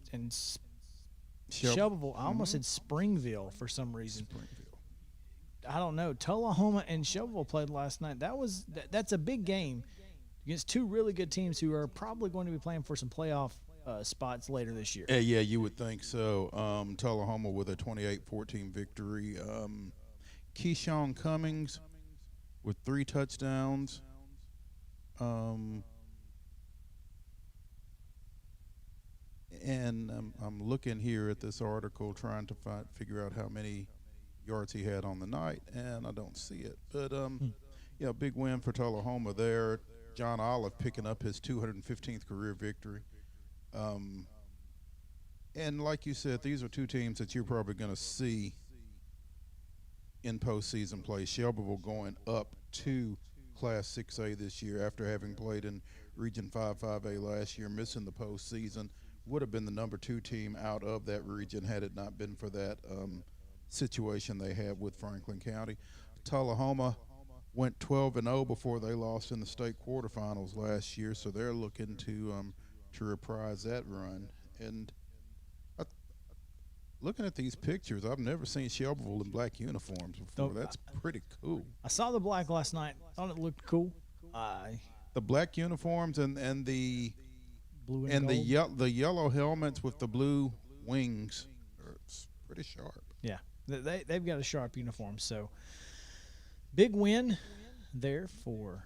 Shelbyville, I almost said Springville for some reason. Springfield. I don't know. Tullahoma and Shelbyville played last night. That's a big game against two really good teams who are probably going to be playing for some playoff spots later this year. Yeah, you would think so. Tullahoma with a 28-14 victory. Keyshawn Cummings with 3 touchdowns. And I'm looking here at this article trying to figure out how many yards he had on the night, and I don't see it. But, big win for Tullahoma there. John Olive picking up his 215th career victory. And like you said, these are two teams that you're probably going to see in postseason play. Shelbyville going up to Class 6A this year after having played in Region 5-5A last year, missing the postseason. Would have been the number 2 team out of that region had it not been for that situation they had with Franklin County. Tullahoma went 12-0 before they lost in the state quarterfinals last year, so they're looking to reprise that run. And looking at these pictures, I've never seen Shelbyville in black uniforms before. That's pretty cool. I saw the black last night. Thought it looked cool. The black uniforms and the Blue and gold. the yellow helmets with the blue wings are pretty sharp. Yeah, they've got a sharp uniform. So big win there for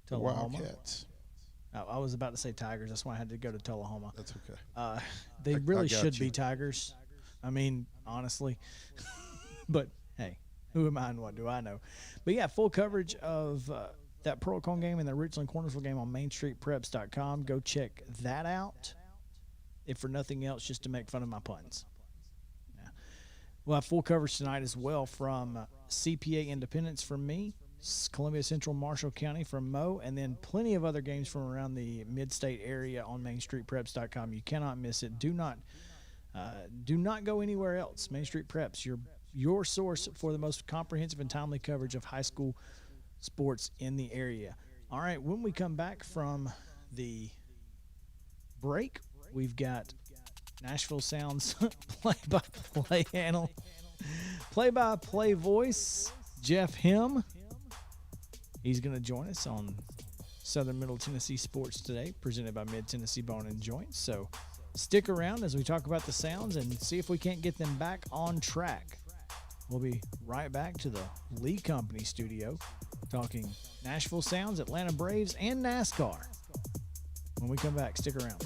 Tullahoma. Wildcats. I was about to say Tigers. That's why I had to go to Tullahoma. That's okay. They I really got should you. be Tigers. I mean, honestly. But, hey, who am I and what do I know? But, yeah, full coverage of that Pearl Cone game and the Richland Cornersville game on MainStreetPreps.com. Go check that out, if for nothing else, just to make fun of my puns. Yeah. We'll have full coverage tonight as well from CPA Independence from me, Columbia Central Marshall County from Mo, and then plenty of other games from around the mid-state area on MainStreetPreps.com. You cannot miss it. Do not go anywhere else. Main Street Preps, your source for the most comprehensive and timely coverage of high school sports in the area. All right, when we come back from the break, we've got Nashville Sounds play-by-play voice, Jeff Him. He's going to join us on Southern Middle Tennessee Sports Today, presented by Mid-Tennessee Bone and Joint. So stick around as we talk about the Sounds and see if we can't get them back on track. We'll be right back to the Lee Company studio talking Nashville Sounds, Atlanta Braves, and NASCAR. When we come back, stick around.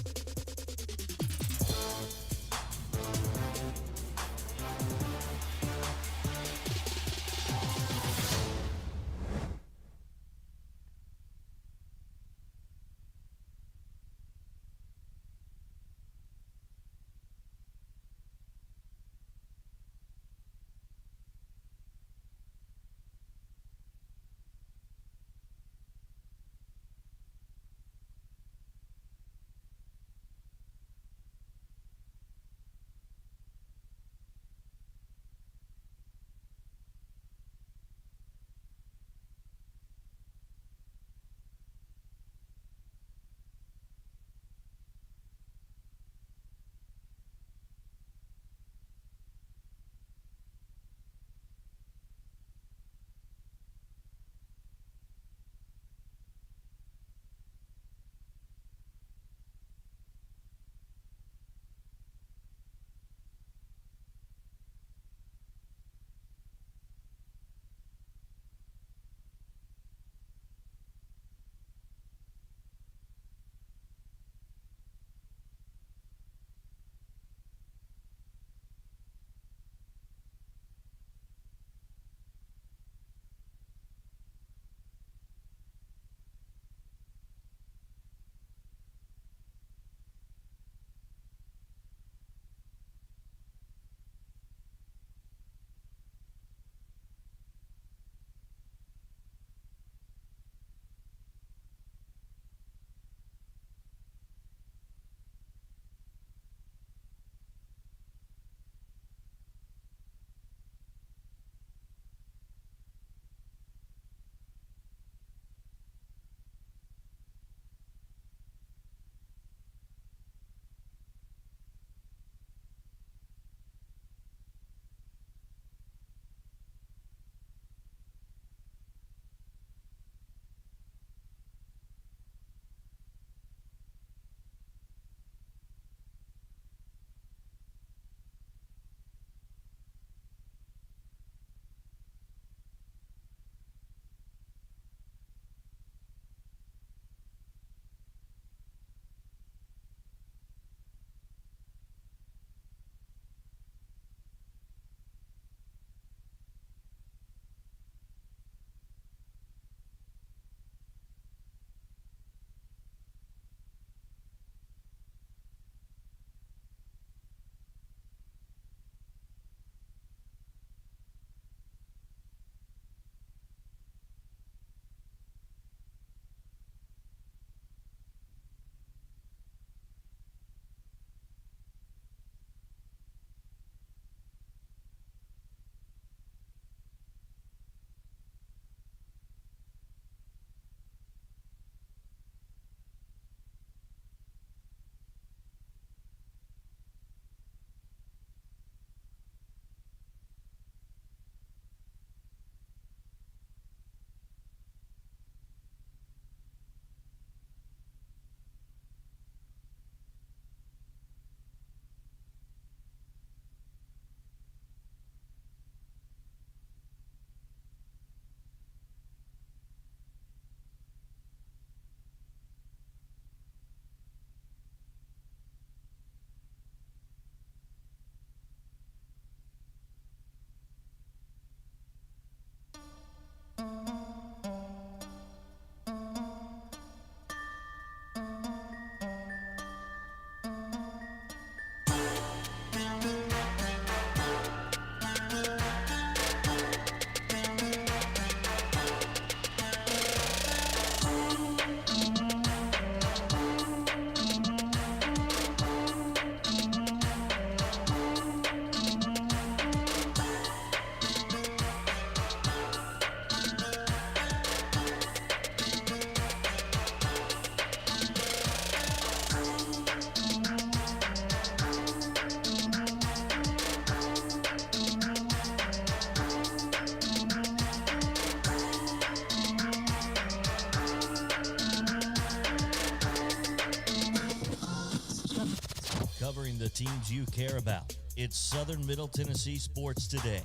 covering the teams you care about. It's Southern Middle Tennessee Sports Today.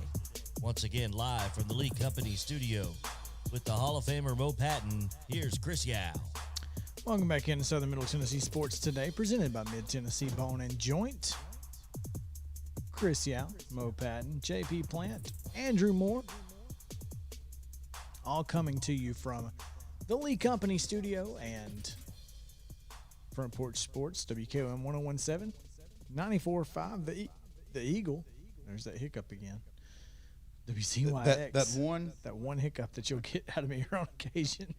Once again, live from the Lee Company studio with the Hall of Famer Mo Patton. Here's Chris Yao. Welcome back into Southern Middle Tennessee Sports Today, presented by Mid-Tennessee Bone and Joint. Chris Yao, Mo Patton, JP Plant, Andrew Moore, all coming to you from the Lee Company studio and Front Porch Sports, WKOM 1017, 94.5, the Eagle. There's that hiccup again. WCYX. That one hiccup that you'll get out of me here on occasion.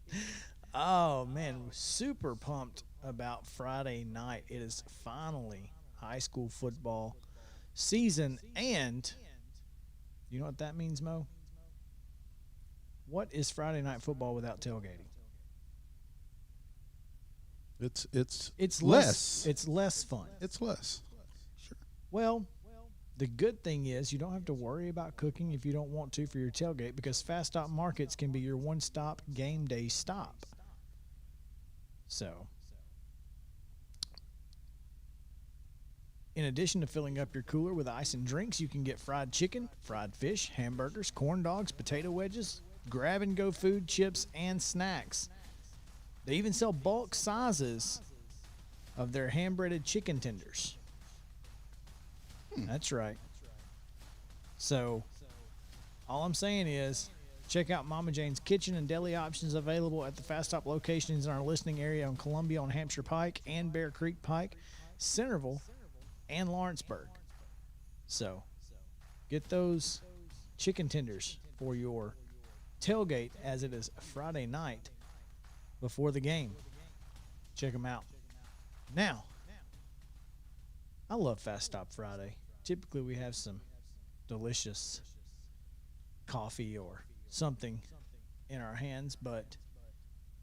Oh, man, super pumped about Friday night. It is finally high school football season, and you know what that means, Mo? What is Friday night football without tailgating? It's less. It's less fun. It's less. Sure. Well, the good thing is you don't have to worry about cooking if you don't want to for your tailgate, because Fast Stop Markets can be your one-stop game day stop. So, in addition to filling up your cooler with ice and drinks, you can get fried chicken, fried fish, hamburgers, corn dogs, potato wedges, grab-and-go food, chips, and snacks. They even sell bulk sizes of their hand-breaded chicken tenders. That's right. So, all I'm saying is, check out Mama Jane's Kitchen and Deli options available at the Fast Stop locations in our listening area on Columbia on Hampshire Pike and Bear Creek Pike, Centerville, and Lawrenceburg. So, get those chicken tenders for your tailgate, as it is Friday night before the game. Check them out. Now, I love Fast Stop Friday. Typically, we have some delicious coffee or something in our hands, but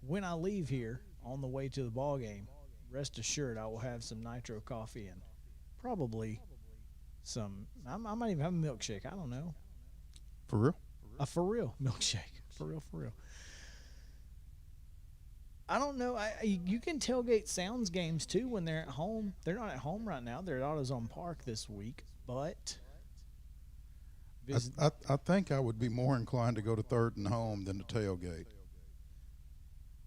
when I leave here on the way to the ball game, rest assured I will have some nitro coffee and probably some, I might even have a milkshake. I don't know. For real? A for real milkshake. For real. I don't know. You can tailgate Sounds games too when they're at home. They're not at home right now. They're at AutoZone Park this week, but I think I would be more inclined to go to Third and Home than to tailgate.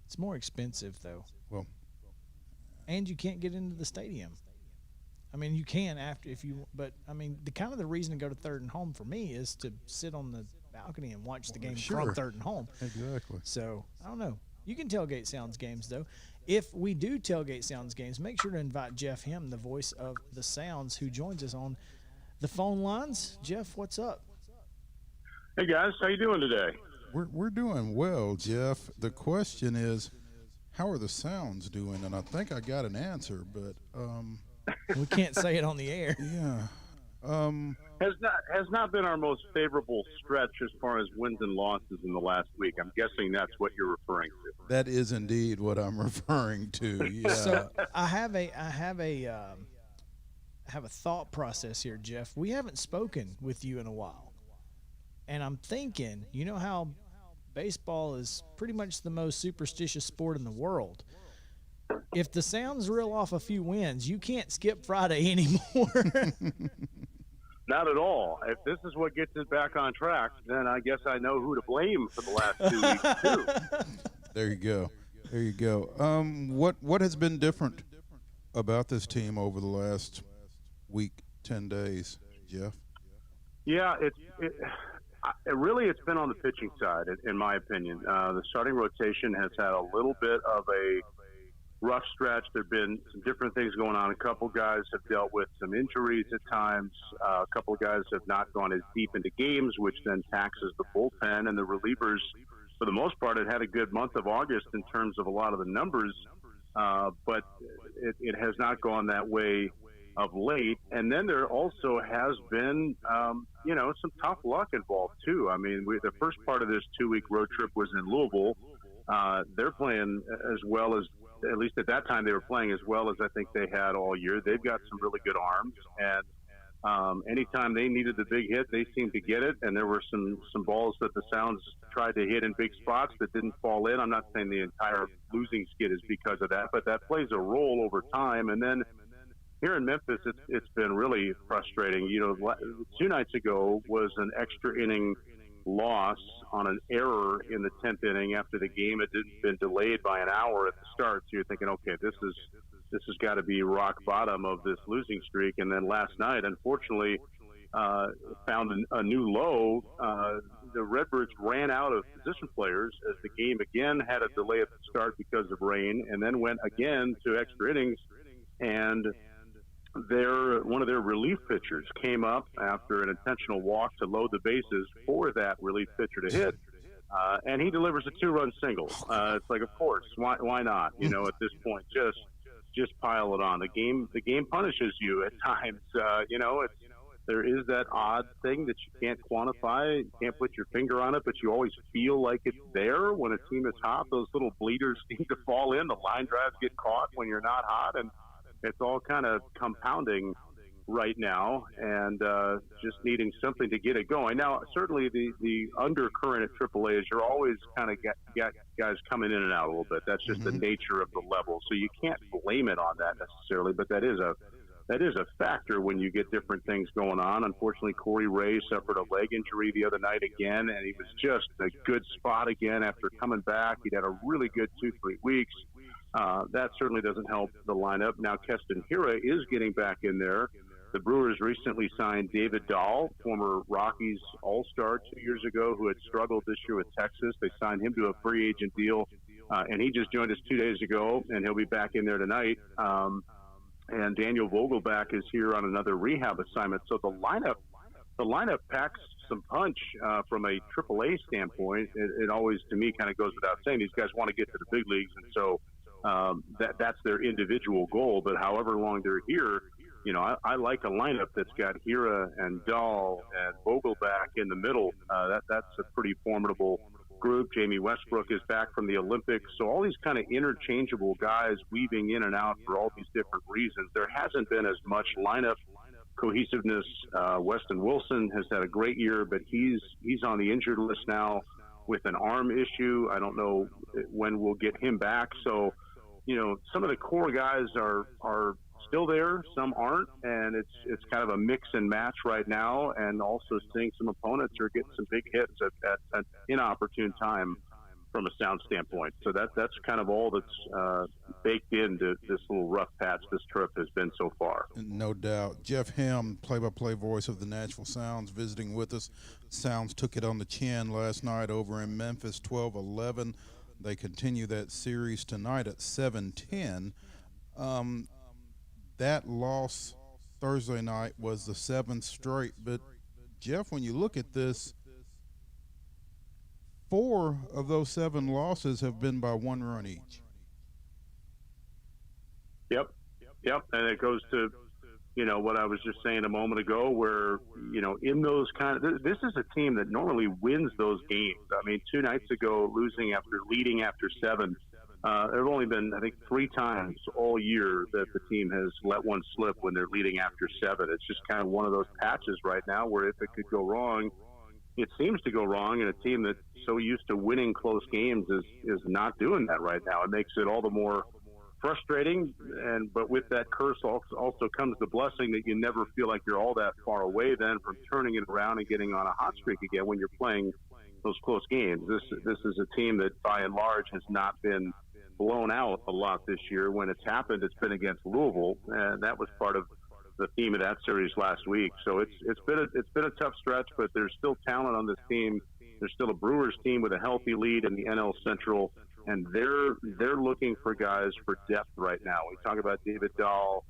It's more expensive though. Well, and you can't get into the stadium. I mean, you can after if you, but I mean, the reason to go to Third and Home for me is to sit on the balcony and watch the game from Third and Home. Exactly. So I don't know. You can tailgate Sounds games though. If we do tailgate Sounds games, make sure to invite Jeff Him, the voice of the Sounds, who joins us on the phone lines. Jeff, what's up? Hey guys, how you doing today? We're doing well, Jeff. The question is, how are the Sounds doing? And I think I got an answer, but we can't say it on the air. Yeah. Has not been our most favorable stretch as far as wins and losses in the last week. I'm guessing that's what you're referring to. That is indeed what I'm referring to. Yeah. So I have a thought process here, Jeff. We haven't spoken with you in a while, and I'm thinking, you know how baseball is pretty much the most superstitious sport in the world. If the Sounds reel off a few wins, you can't skip Friday anymore. Not at all. If this is what gets us back on track, then I guess I know who to blame for the last 2 weeks too. There you go. What has been different about this team over the last week, 10 days, Jeff? Yeah, it's been on the pitching side, in my opinion. The starting rotation has had a little bit of a rough stretch. There have been some different things going on. A couple guys have dealt with some injuries at times. A couple of guys have not gone as deep into games, which then taxes the bullpen. And the relievers, for the most part, had a good month of August in terms of a lot of the numbers, but it has not gone that way of late. And then there also has been, some tough luck involved too. I mean, the first part of this 2-week road trip was in Louisville. They're playing as well as, at least at that time, they were playing as well as I think they had all year. They've got some really good arms, and anytime they needed the big hit, they seemed to get it. And there were some balls that the Sounds tried to hit in big spots that didn't fall in. I'm not saying the entire losing skid is because of that, but that plays a role over time. And then here in Memphis, it's been really frustrating. 2 nights ago was an extra inning loss on an error in the 10th inning after the game had been delayed by an hour at the start. So you're thinking, okay, this has got to be rock bottom of this losing streak. And then last night, unfortunately, found a new low. The Redbirds ran out of position players as the game again had a delay at the start because of rain, and then went again to extra innings. And one of their relief pitchers came up after an intentional walk to load the bases for that relief pitcher to hit, and he delivers a 2-run single. It's like, of course, why not? At this point, just pile it on. The game punishes you at times. There is that odd thing that you can't quantify, you can't put your finger on it, but you always feel like it's there when a team is hot. Those little bleeders seem to fall in. The line drives get caught when you're not hot, and it's all kind of compounding right now, and just needing something to get it going. Now, certainly the undercurrent at AAA is you're always kind of got guys coming in and out a little bit. That's just the nature of the level. So you can't blame it on that necessarily, but that is a factor when you get different things going on. Unfortunately, Corey Ray suffered a leg injury the other night again, and he was just a good spot again after coming back. He'd had a really good 2-3 weeks. That certainly doesn't help the lineup. Now, Keston Hiura is getting back in there. The Brewers recently signed David Dahl, former Rockies All-Star 2 years ago, who had struggled this year with Texas. They signed him to a free agent deal, and he just joined us 2 days ago, and he'll be back in there tonight. And Daniel Vogelback is here on another rehab assignment. So the lineup packs some punch from a AAA standpoint. It always, to me, kind of goes without saying. These guys want to get to the big leagues, and so that's their individual goal. But however long they're here, I like a lineup that's got Hiura and Dahl and Vogelback in the middle. That's a pretty formidable group. Jamie Westbrook is back from the Olympics. So all these kind of interchangeable guys weaving in and out for all these different reasons. There hasn't been as much lineup cohesiveness. Weston Wilson has had a great year, but he's on the injured list now with an arm issue. I don't know when we'll get him back. So, some of the core guys are still there, some aren't, and it's kind of a mix and match right now. And also seeing some opponents are getting some big hits at an inopportune time from a sound standpoint. So that's kind of all that's baked into this little rough patch this trip has been so far. No doubt. Jeff Hem, play-by-play voice of the Nashville Sounds, visiting with us. Sounds took it on the chin last night over in Memphis, 12-11. They continue that series tonight at 7-10. That loss Thursday night was the 7th straight. But, Jeff, when you look at this, 4 of those 7 losses have been by 1 run each. Yep. And it goes to, what I was just saying a moment ago, where, in those this is a team that normally wins those games. I mean, 2 nights ago, leading after 7, there have only been, I think, 3 times all year that the team has let one slip when they're leading after 7. It's just kind of one of those patches right now where if it could go wrong, it seems to go wrong, and a team that's so used to winning close games is not doing that right now. It makes it all the more frustrating, but with that curse also comes the blessing that you never feel like you're all that far away then from turning it around and getting on a hot streak again when you're playing those close games. This is a team that, by and large, has not been blown out a lot this year. When it's happened, it's been against Louisville, and that was part of the theme of that series last week. So it's been a tough stretch, but there's still talent on this team. There's still a Brewers team with a healthy lead in the NL Central, and they're looking for guys for depth right now. We talk about David Dahl.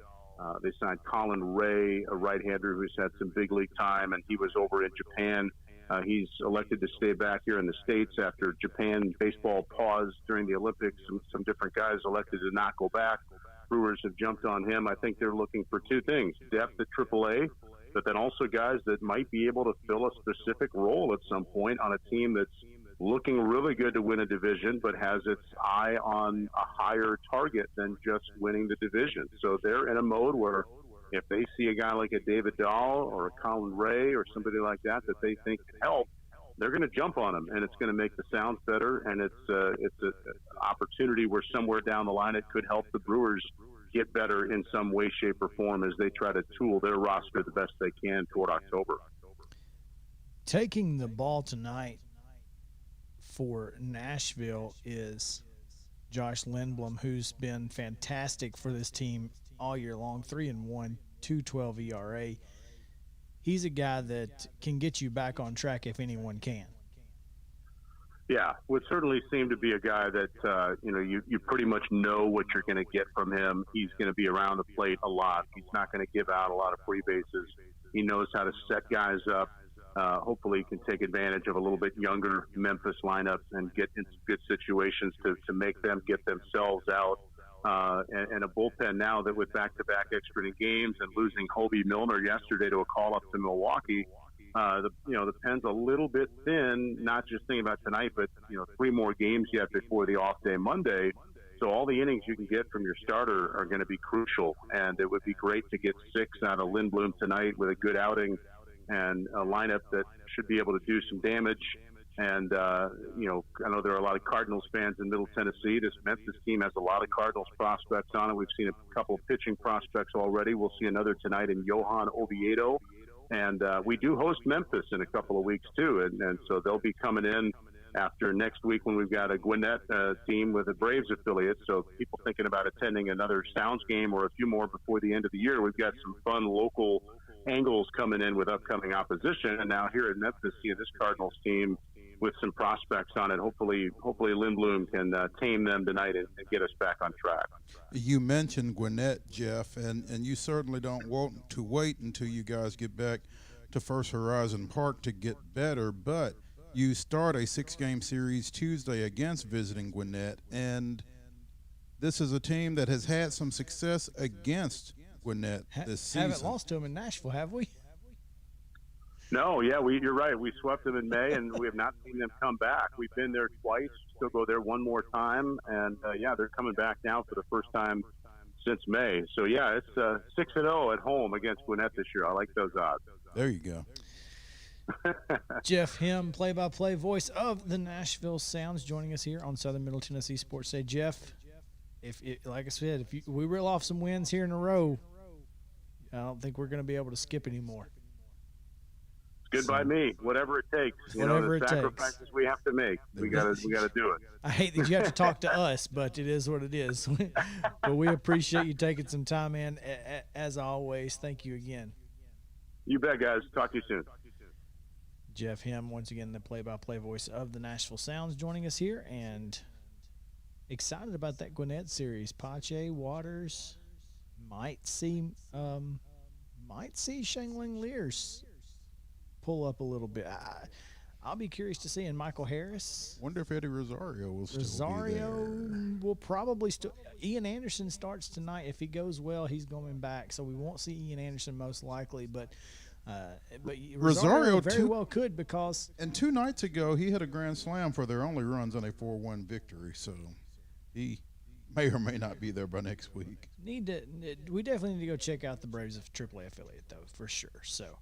They signed Colin Ray, a right-hander who's had some big league time, and he was over in Japan. He's elected to stay back here in the States after Japan baseball paused during the Olympics. Some different guys elected to not go back. Brewers have jumped on him. I think they're looking for 2 things: depth at AAA, but then also guys that might be able to fill a specific role at some point on a team that's looking really good to win a division, but has its eye on a higher target than just winning the division. So they're in a mode where if they see a guy like a David Dahl or a Colin Ray or somebody like that they think can help, they're going to jump on him, and it's going to make the Sounds better. And it's an opportunity where somewhere down the line it could help the Brewers get better in some way, shape, or form as they try to tool their roster the best they can toward October. Taking the ball tonight for Nashville is Josh Lindblom, who's been fantastic for this team all year long. 3-1, 2.12 ERA. He's a guy that can get you back on track if anyone can. Yeah, would certainly seem to be a guy that you pretty much know what you're going to get from him. He's going to be around the plate a lot. He's not going to give out a lot of free bases. He knows how to set guys up. Hopefully, he can take advantage of a little bit younger Memphis lineup and get into good situations to make them get themselves out. And a bullpen now that with back-to-back extra inning games and losing Hobie Milner yesterday to a call-up to Milwaukee, the pen's a little bit thin, not just thinking about tonight, but, 3 more games yet before the off day Monday. So all the innings you can get from your starter are going to be crucial. And it would be great to get 6 out of Lindblom tonight with a good outing and a lineup that should be able to do some damage. And, I know there are a lot of Cardinals fans in Middle Tennessee. This Memphis team has a lot of Cardinals prospects on it. We've seen a couple of pitching prospects already. We'll see another tonight in Johan Oviedo. And we do host Memphis in a couple of weeks, too. And so they'll be coming in after next week when we've got a Gwinnett team with a Braves affiliate. So people thinking about attending another Sounds game or a few more before the end of the year, we've got some fun local angles coming in with upcoming opposition. And now here in Memphis, seeing this Cardinals team with some prospects on it. Hopefully Lindblom can tame them tonight and get us back on track. You mentioned Gwinnett, Jeff, and you certainly don't want to wait until you guys get back to First Horizon Park to get better, but you start a 6-game series Tuesday against visiting Gwinnett, and this is a team that has had some success against Gwinnett this season. Haven't lost to them in Nashville, have we? No, yeah, you're right. We swept them in May, and we have not seen them come back. We've been there twice, still go there one more time, and, they're coming back now for the first time since May. So, yeah, it's 6-0 at home against Gwinnett this year. I like those odds. There you go. Jeff Him, play-by-play voice of the Nashville Sounds, joining us here on Southern Middle Tennessee Sports Day. Jeff, like I said, if we reel off some wins here in a row, I don't think we're going to be able to skip anymore. Good by me. Whatever it takes. Whatever the sacrifices we have to make. We gotta do it. I hate that you have to talk to us, but it is what it is. But we appreciate you taking some time in, as always. Thank you again. You bet, guys. Talk to you soon. Jeff Him, once again, the play-by-play voice of the Nashville Sounds, joining us here, and excited about that Gwinnett series. Pache, Waters might see Shangling Lears pull up a little bit. I'll be curious to see. And Michael Harris. Wonder if Eddie Rosario will still be there. Rosario will probably still. Ian Anderson starts tonight. If he goes well, he's going back. So we won't see Ian Anderson most likely, but Rosario very well could, because. And 2 nights ago, he hit a grand slam for their only runs on a 4-1 victory. So he may or may not be there by next week. We definitely need to go check out the Braves AAA affiliate, though, for sure. So.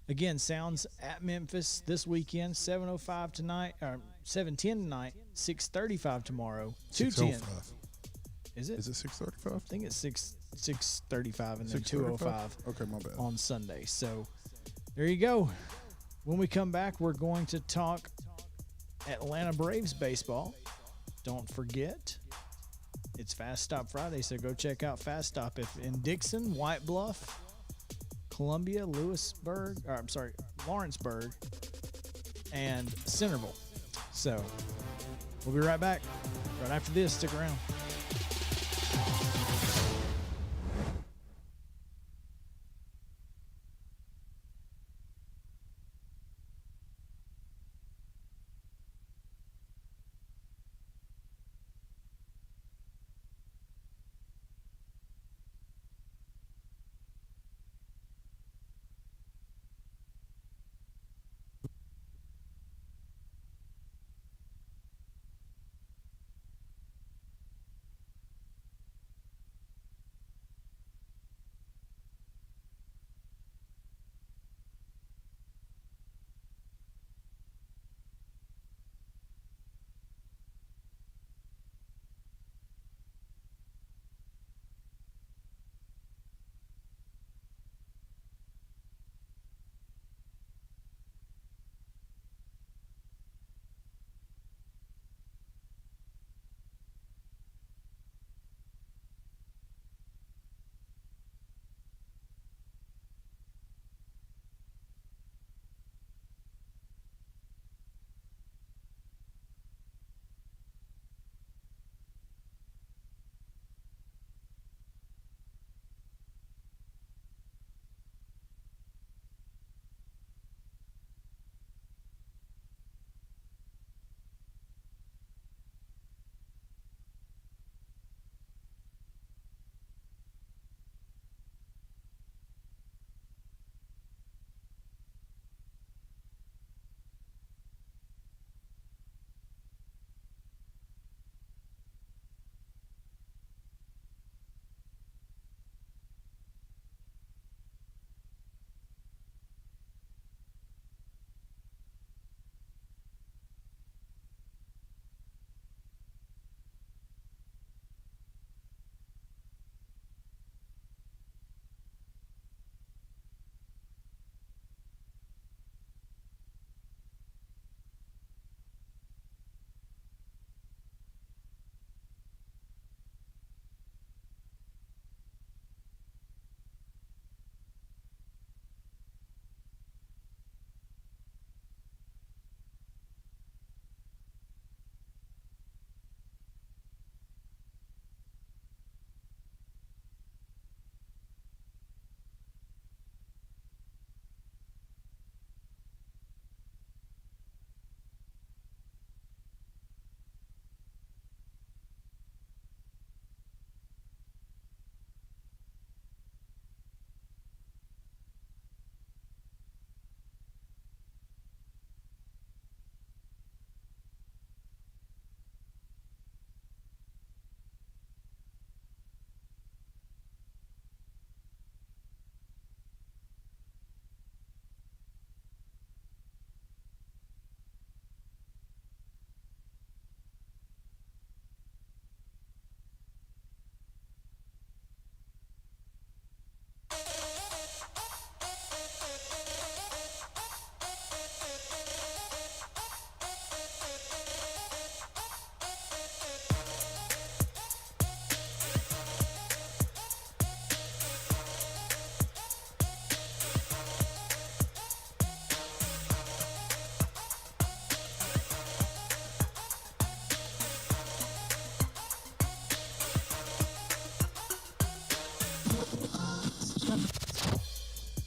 Again, Sounds at Memphis this weekend, 7:05 tonight, or 7:10 tonight, 6:35 tomorrow, 2:10. Is it? Is it 6:35? I think it's 6:35 and then 2:05. Okay, my bad. On Sunday. So there you go. When we come back, we're going to talk Atlanta Braves baseball. Don't forget, it's Fast Stop Friday, so go check out Fast Stop in Dixon, White Bluff, Columbia, Lawrenceburg, and Centerville. So we'll be right back right after this. Stick around.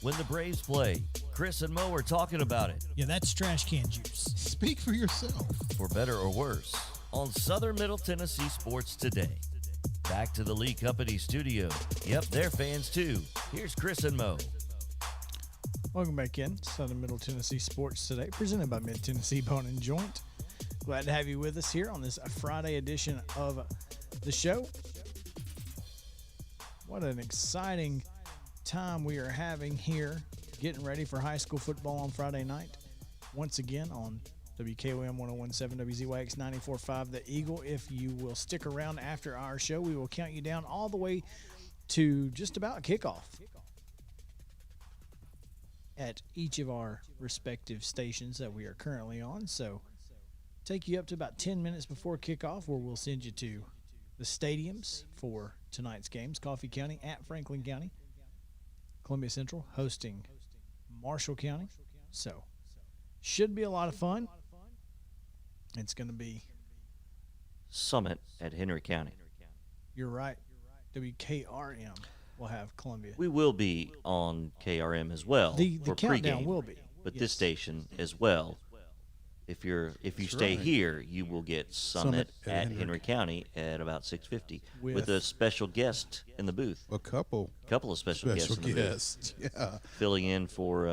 When the Braves play, Chris and Mo are talking about it, Yeah, that's trash can juice. Speak for yourself. for better or worse, on Southern Middle Tennessee Sports Today. Back to the Lee Company studio. Yep, they're fans too. Here's Chris and Mo. Welcome back in Southern Middle Tennessee Sports Today, presented by Mid Tennessee Bone and Joint. Glad to have you with us here on this Friday edition of the show. What an exciting time we are having here, getting ready for high school football on Friday night. Once again on WKOM 101.7, WZYX 94.5, The Eagle. If you will stick around after our show, we will count you down all the way to just about kickoff at each of our respective stations that we are currently on. So take you up to about 10 minutes before kickoff, where we'll send you to the stadiums for tonight's games. Coffee County at Franklin County. Columbia Central hosting Marshall County. So should be a lot of fun. It's going to be, Summit at Henry County. you're right, WKRM will have Columbia. We will be on KRM as well The for countdown pregame, will be. but yes. this station as well. If you stay right. here, you will get Summit at at Henry Henry County at about 6:50 with With- a special guest in the booth. A couple Couple of special guests special in the booth, guests. Yeah. filling in for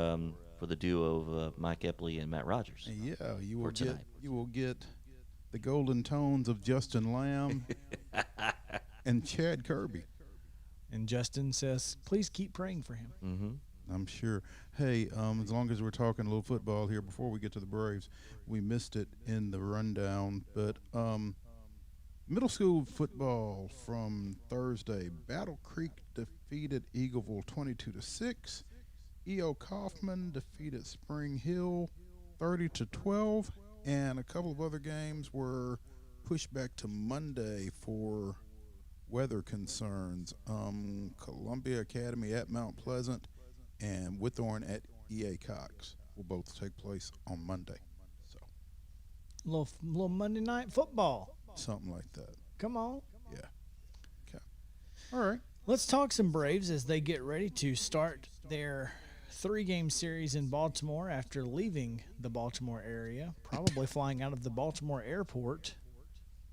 the duo of Mike Epley and Matt Rogers. Yeah, you For will get tonight. the golden tones of Justin Lamb and Chad Kirby. And Justin says, please keep praying for him. Mm-hmm. I'm sure. Hey, as long as we're talking a little football here before we get to the Braves, we missed it in the rundown, but middle school football from Thursday. Battle Creek defeated Eagleville 22-6. E.O. Kaufman defeated Spring Hill 30-12, and a couple of other games were pushed back to Monday for weather concerns. Columbia Academy at Mount Pleasant and Whitthorne at E.A. Cox will both take place on Monday. So Little Monday night football. something like that. Come on. Yeah. Okay. All right. Let's talk some Braves as they get ready to start their 3-game series in Baltimore after leaving the Baltimore area, probably flying out of the Baltimore airport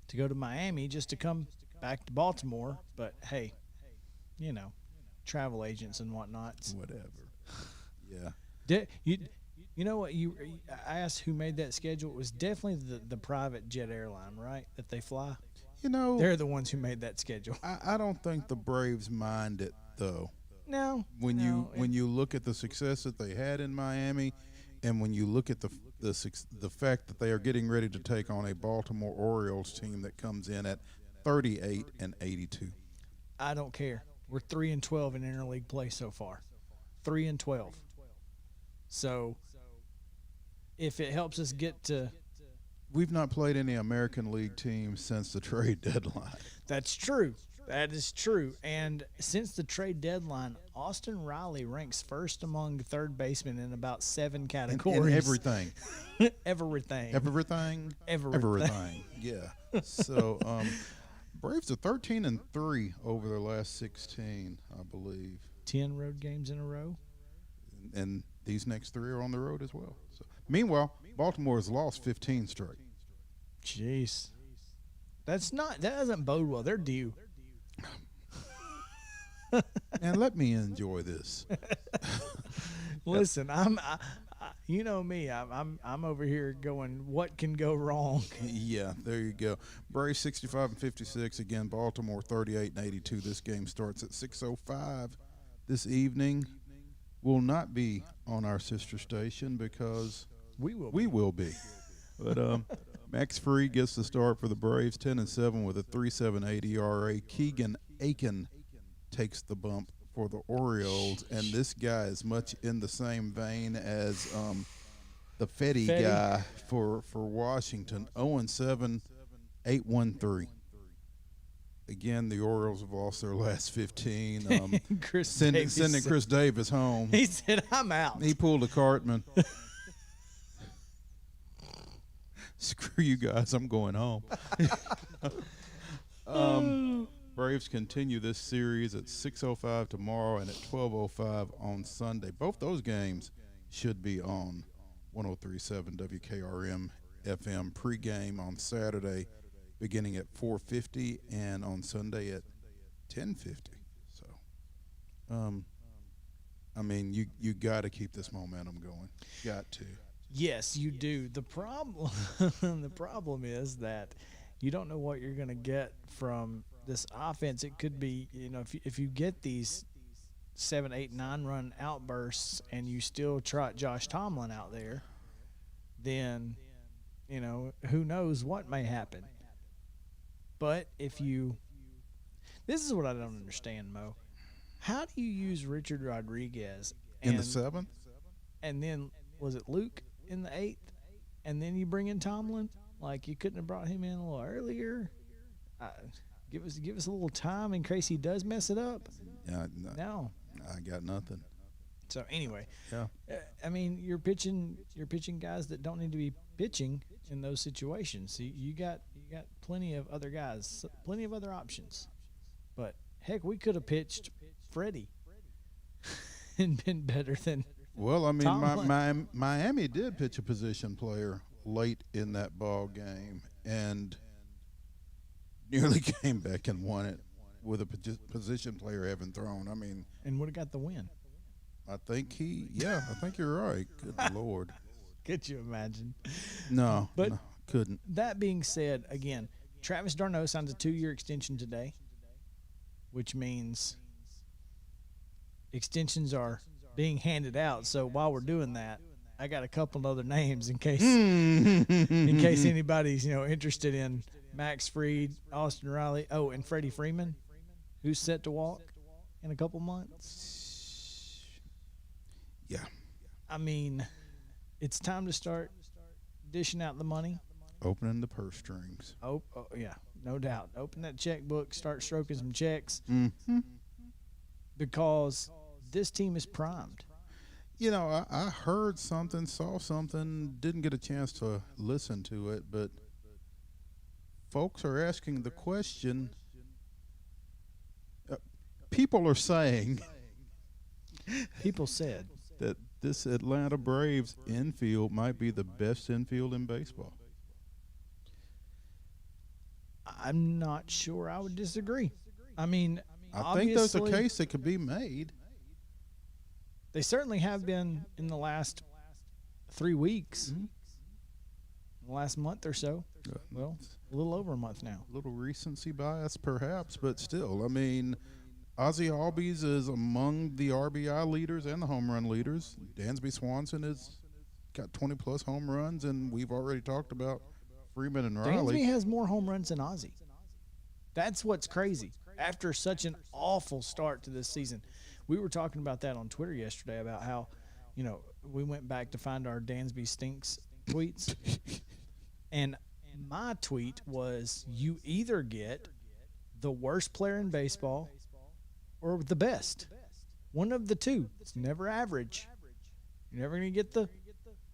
to go to Miami just to come back to Baltimore. But hey, you know, travel agents and whatnot. Whatever. Yeah. You know what? I asked who made that schedule. It was definitely the private jet airline, right? That they fly. You know, They're the ones who made that schedule. I don't think the Braves mind it though. No. When no, you look at the success that they had in Miami, and when you look at the fact that they are getting ready to take on a Baltimore Orioles team that comes in at 38-82. I don't care. We're 3-12 in interleague play so far. 3-12. So if it helps us get to, We've not played any American League teams since the trade deadline. that's true. That is true. And since the trade deadline, Austin Riley ranks first among third basemen in about 7 categories. In everything. Everything. Everything. Everything. Yeah. So Braves are 13-3 over their last 16, I believe. 10 road games in a row. And these next 3 are on the road as well. So meanwhile, Baltimore has lost 15 straight. Jeez. That doesn't bode well. They're due. And let me enjoy this. Listen, you know me. I'm over here going, what can go wrong? Yeah, there you go. Braves 65-56 again. Baltimore 38-82. This game starts at 6:05 this evening. Will not be on our sister station because We will. we will be. But Max Free gets the start for the Braves, 10-7 with a 3.78 ERA. Keegan Aiken takes the bump for the Orioles, and this guy is much in the same vein as the Fetty guy for Washington. 0-7, 8-1-3. Again, the Orioles have lost their last 15. Sending Chris Davis home. He said, I'm out. He pulled a Cartman. Screw you guys, I'm going home. Braves continue this series at 6:05 tomorrow and at 12:05 on Sunday. Both those games should be on 103.7 WKRM FM pregame on Saturday, beginning at 4:50 and on Sunday at 10:50. So, I mean, you got to keep this momentum going. Got to. Yes, you do. The problem the problem is that you don't know what you're going to get from this offense. It could be, if you get these 7, 8, 9 run outbursts and you still trot Josh Tomlin out there, then who knows what may happen. But this is what I don't understand, Mo. How do you use Richard Rodriguez In the 7th? and then was it Luke in the 8th, and then you bring in Tomlin? Like, you couldn't have brought him in a little earlier? Give us a little time in case he does mess it up. No. I got nothing. So anyway, Yeah. I mean, you're pitching guys that don't need to be pitching in those situations. So you got plenty of other guys, plenty of other options. But heck, we could have pitched Freddie and been better than. Well, I mean, Tomlin. Miami did pitch a position player late in that ball game and nearly came back and won it with a position player having thrown. I mean, And would have got the win. I think you're right. Good Lord. Could you imagine? No, But- no, couldn't. That being said, again, Travis d'Arnaud signs a 2-year extension today, which means extensions are being handed out. So while we're doing that, I got a couple of other names in case anybody's interested in Max Fried, Austin Riley, and Freddie Freeman, who's set to walk in a couple months. Yeah. I mean, it's time to start dishing out the money. Opening the purse strings. Oh yeah, no doubt. Open that checkbook, start stroking some checks, because this team is primed. I heard something, saw something, didn't get a chance to listen to it, but folks are asking the question. People are saying People said, that this Atlanta Braves infield might be the best infield in baseball. I'm not sure I would disagree. I mean, I think there's a obviously, case that could be made. They certainly have been in the last 3 weeks, the last month or so. Well, a little over a month now. A little recency bias, perhaps, but still, I mean, Ozzie Albies is among the RBI leaders and the home run leaders. Dansby Swanson has got 20-plus home runs, and we've already talked about Freeman and Riley. Dansby has more home runs than Ozzie. That's what's crazy. After such an awful start to this season, we were talking about that on Twitter yesterday about how, we went back to find our Dansby stinks tweets, and my tweet was, you either get the worst player in baseball or the best. One of the two. It's never average. You're never going to get the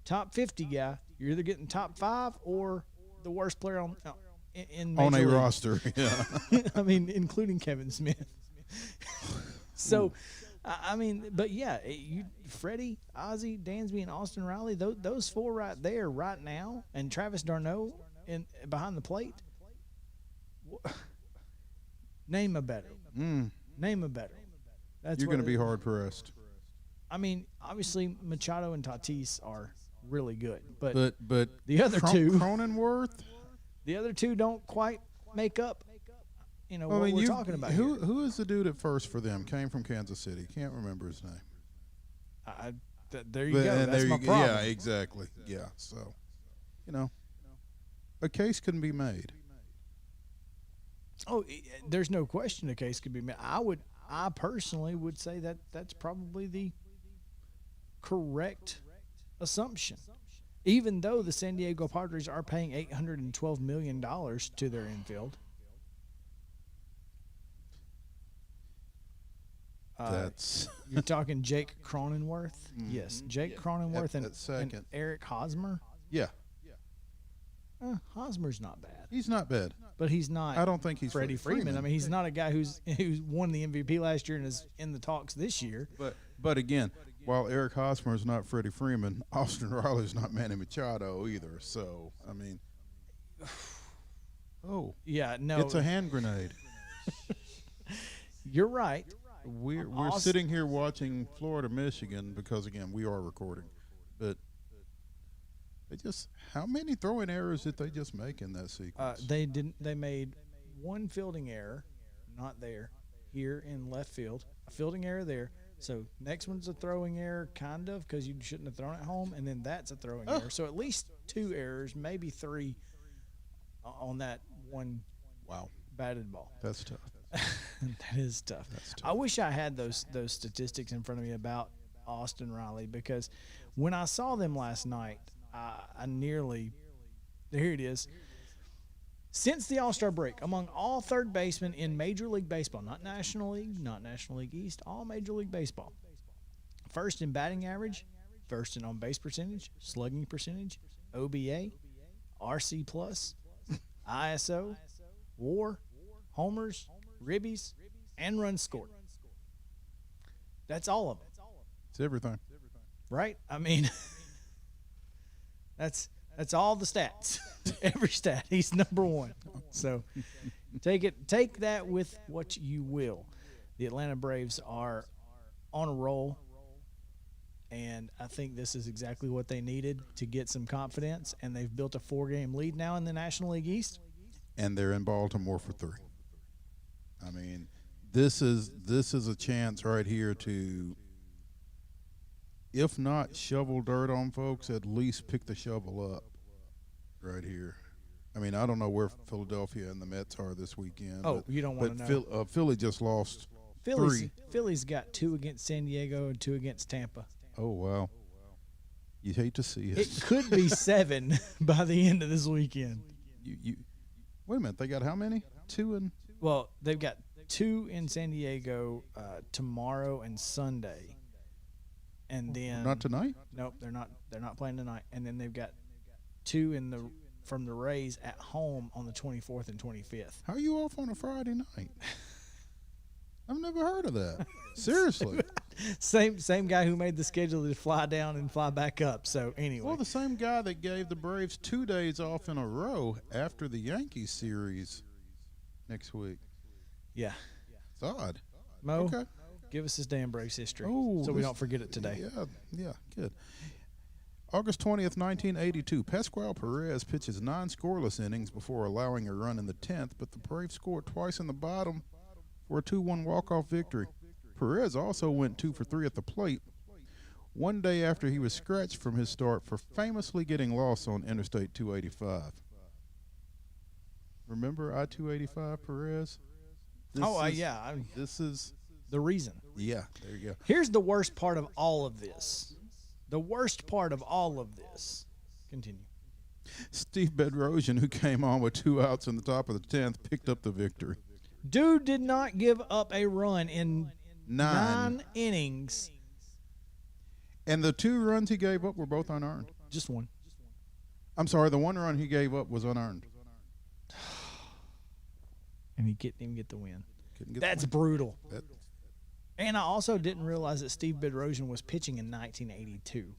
top 50 guy. You're either getting top 5 or the worst player in on Major a League. roster. Yeah. I mean, including Kevin Smith. So, I mean, but yeah, Freddie, Ozzie, Dansby, and Austin Riley, those 4 right there, right now, and Travis d'Arnaud behind the plate. Name a better. Name a better. You're going to be hard pressed. I mean, obviously Machado and Tatis are really good, but the other two- Cronenworth. the other two don't quite make up. What we're talking about. Who is the dude at first for them? Came from Kansas City. Can't remember his name. There you go. That's my problem. Yeah, exactly. Yeah. So, a case can be made. Oh, there's no question a case could be made. I personally would say that that's probably the correct assumption. Even though the San Diego Padres are paying $812 million to their infield. That's You're talking Jake Cronenworth? Yes, Jake Cronenworth at and second. Eric Hosmer. yeah. Hosmer's not bad, He's not bad. but he's not. I don't think he's Freddie Freeman. I mean, he's not a guy who's won the MVP last year and is in the talks this year. But again, while Eric Hosmer is not Freddie Freeman, Austin Riley's not Manny Machado either. So I mean, Yeah, no, it's a hand grenade. you're right. We're Austin- sitting here watching Florida, Michigan because again we are recording, but they just how many throwing errors did they just make in that sequence? They didn't. They made one fielding error, not there, here in left field. A fielding error there. So next one's a throwing error, kind of, because you shouldn't have thrown it home, and then that's a throwing error. So at least 2 errors, maybe 3, on that one Wow, batted ball. that's tough. That is tough. I wish I had those statistics in front of me about Austin Riley, because when I saw them last night, I nearly – here it is. Since the All-Star break, among all third basemen in Major League Baseball, not National League, not National League East, all Major League Baseball, first in batting average, first in on-base percentage, slugging percentage, OBA, RC+, ISO, WAR, homers, ribbies, and runs scored. That's all of them, It's everything. right? I mean, that's all the stats. Every stat, he's number 1. So take that with what you will. The Atlanta Braves are on a roll, and I think this is exactly what they needed to get some confidence, and they've built a 4-game lead now in the National League East. And they're in Baltimore for 3. I mean, this is a chance right here to, if not shovel dirt on folks, at least pick the shovel up right here. I mean, I don't know where Philadelphia and the Mets are this weekend. Oh, you don't want to know. But Philly just lost 3. Philly's got 2 against San Diego and 2 against Tampa. Oh, wow. You hate to see it. It could be 7 by the end of this weekend. You wait a minute. They got how many? 2 and Well, they've got 2 in San Diego tomorrow and Sunday, and then not tonight. Nope, they're not. They're not playing tonight. And then they've got 2 from the Rays at home on the 24th and 25th. How are you off on a Friday night? I've never heard of that. Seriously. Same guy who made the schedule to fly down and fly back up. So anyway, Well, the same guy that gave the Braves 2 days off in a row after the Yankees series next week. yeah, It's odd. Mo, Okay. give us his damn Braves history Oh, so we this- don't forget it today. Yeah, good. August 20th, 1982, Pascual Perez pitches 9 scoreless innings before allowing a run in the 10th, but the Braves scored twice in the bottom for a 2-1 walk-off victory. Perez also went 2 for 3 at the plate, one day after he was scratched from his start for famously getting lost on Interstate 285. Remember I-285, Perez? This is, The reason. yeah, there you go. Here's the worst part of all of this. The worst part of all of this. Continue. Steve Bedrosian, who came on with 2 outs in the top of the 10th, picked up the victory. Dude did not give up a run in 9. 9 innings. And the 2 runs he gave up were both unearned. Just one. I'm sorry, the 1 run he gave up was unearned. And he didn't even get the win. Couldn't get That's the brutal. win. That- And I also didn't realize that Steve Bedrosian was pitching in 1982.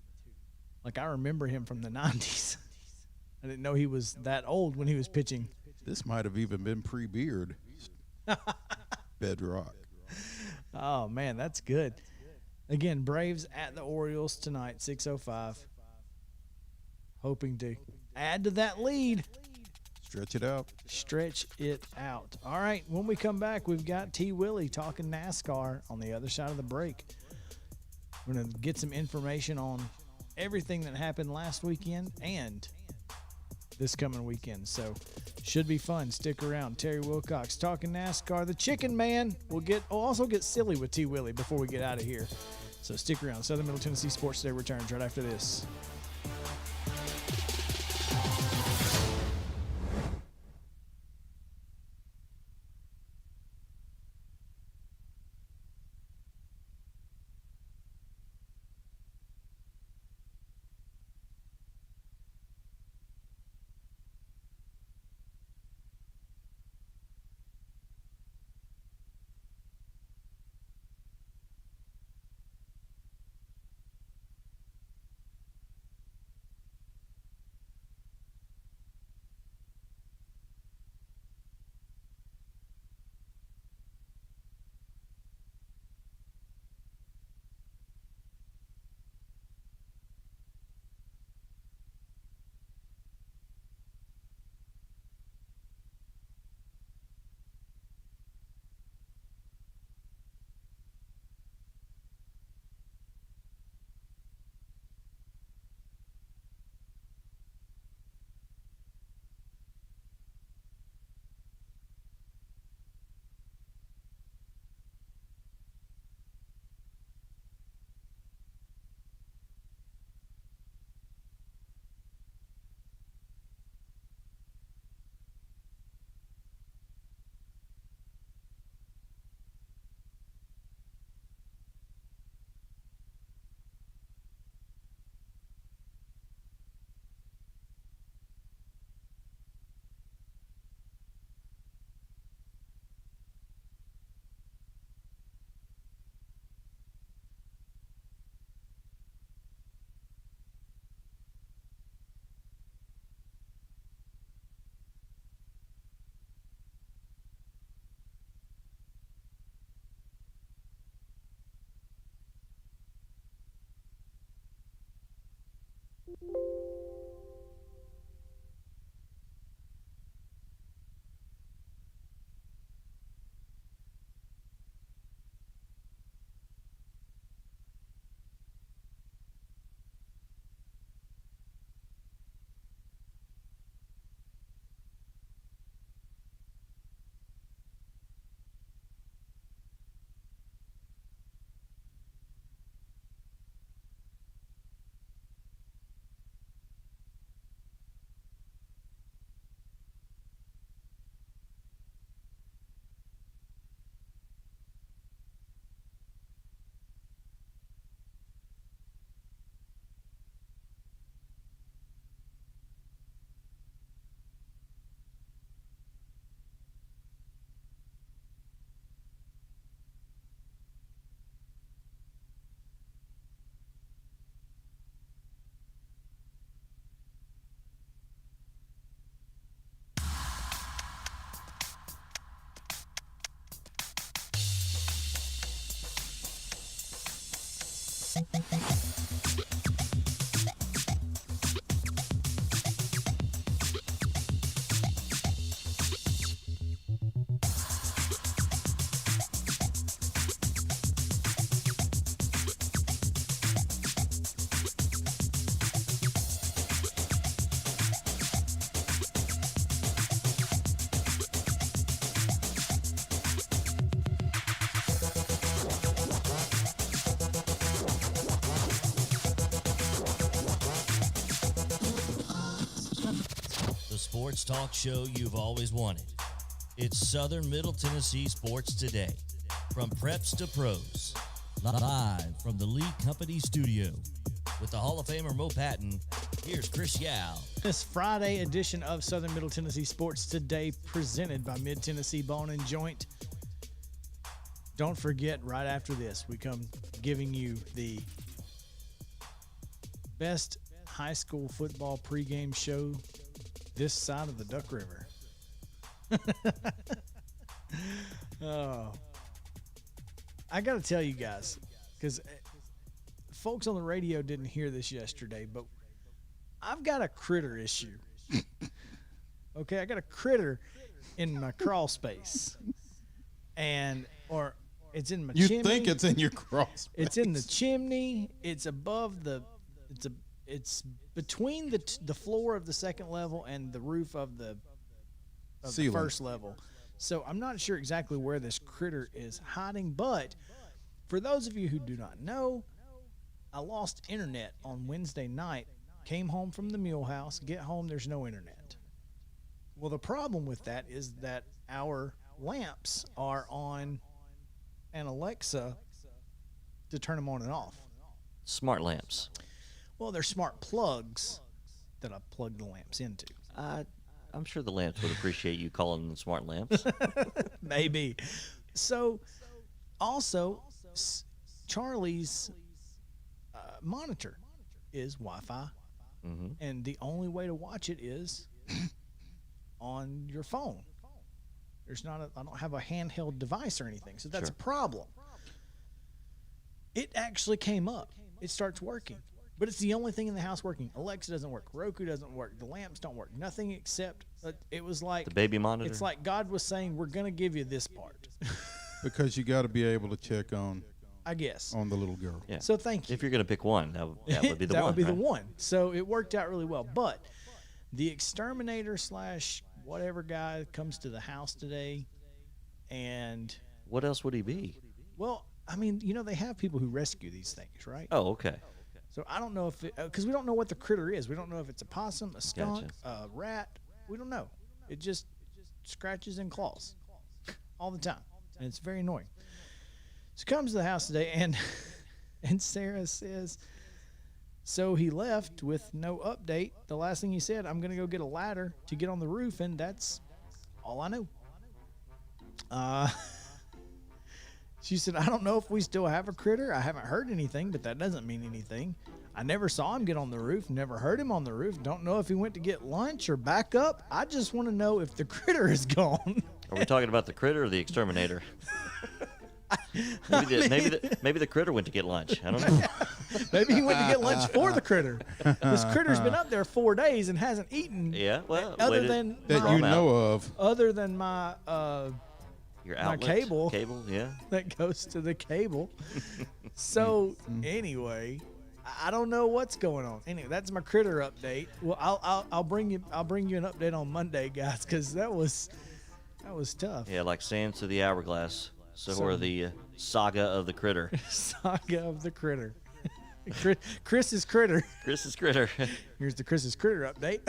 Like, I remember him from the 90s. I didn't know he was that old when he was pitching. this might have even been pre-beard. Bedrock. Oh, man, that's good. Again, Braves at the Orioles tonight, 6:05. Hoping to add to that lead. Stretch it out. Stretch it out. All right, when we come back, we've got T. Willie talking NASCAR on the other side of the break. We're going to get some information on everything that happened last weekend and this coming weekend. So, should be fun. Stick around. Terry Wilcox talking NASCAR. The Chicken Man. We'll also get silly with T. Willie before we get out of here. So, stick around. Southern Middle Tennessee Sports Today returns right after this. sports talk show you've always wanted. It's Southern Middle Tennessee Sports Today. From preps to pros. Live from the Lee Company studio. With the Hall of Famer Mo Patton, here's Chris Yao. This Friday edition of Southern Middle Tennessee Sports Today, presented by Mid-Tennessee Bone and Joint. Don't forget, right after this, we come giving you the best high school football pregame show this side of the Duck River. Oh, I got to tell you guys, because folks on the radio didn't hear this yesterday, but I've got a critter issue. Okay, I got a critter in my crawl space, or it's in my chimney. You think it's in your crawl space. It's in the chimney. It's above the. It's between the floor of the second level and the roof of the first level. So I'm not sure exactly where this critter is hiding, but for those of you who do not know, I lost internet on Wednesday night. Came home from the Mule House. Get home, there's no internet. Well, the problem with that is that our lamps are on an Alexa to turn them on and off. Smart lamps. Well, they're smart plugs that I plug the lamps into. I'm sure the lamps would appreciate you calling them smart lamps. Maybe. So, also, Charlie's monitor is Wi-Fi, and the only way to watch it is on your phone. I don't have a handheld device or anything, so that's a problem. It actually came up. It starts working. But it's the only thing in the house working. Alexa doesn't work. Roku doesn't work. The lamps don't work. Nothing except it was like the baby monitor. It's like God was saying, "We're going to give you this part." Because you got to be able to check on, I guess, on the little girl. Yeah. So thank you. If you're going to pick one, that would be the that one. would be right? the one. So it worked out really well. But the exterminator / whatever guy comes to the house today, and what else would he be? Well, I mean, they have people who rescue these things, right? Oh, okay. So I don't know if because we don't know what the critter is. We don't know if it's a possum, a skunk, Gotcha. a rat. We don't know. It just scratches and claws all the time, and it's very annoying. So he comes to the house today, and Sarah says, so he left with no update. The last thing he said, I'm going to go get a ladder to get on the roof, and that's all I know. She said, I don't know if we still have a critter. I haven't heard anything, but that doesn't mean anything. I never saw him get on the roof, never heard him on the roof. Don't know if he went to get lunch or back up. I just want to know if the critter is gone. Are we talking about the critter or the exterminator? Maybe the critter went to get lunch. I don't know. Maybe he went to get lunch for the critter. This critter's been up there 4 days and hasn't eaten. Yeah, well, other than that you know of. Other than my your my cable, yeah, that goes to the cable. So anyway, I don't know what's going on. Anyway, that's my critter update. Well, I'll bring you an update on Monday, guys, because that was tough. Yeah, like sands to the hourglass. So are the saga of the critter. Saga of the critter. Chris's critter. Chris's critter. Here's the Chris's critter update.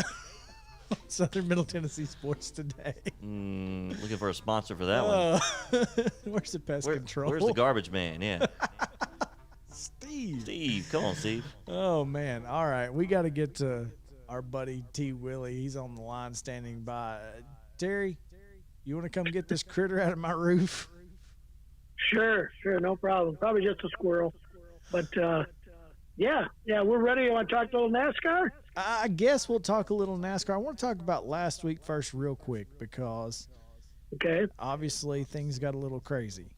Southern Middle Tennessee Sports Today. Looking for a sponsor for that one. Where's the pest control? Where's the garbage man? Yeah. Steve, come on, Steve. Oh man! All right, we got to get to our buddy T. Willie. He's on the line, standing by. Terry, you want to come get this critter out of my roof? Sure, no problem. Probably just a squirrel, but yeah, we're ready. You want to talk a little NASCAR? I guess we'll talk a little NASCAR. I want to talk about last week first real quick because obviously things got a little crazy.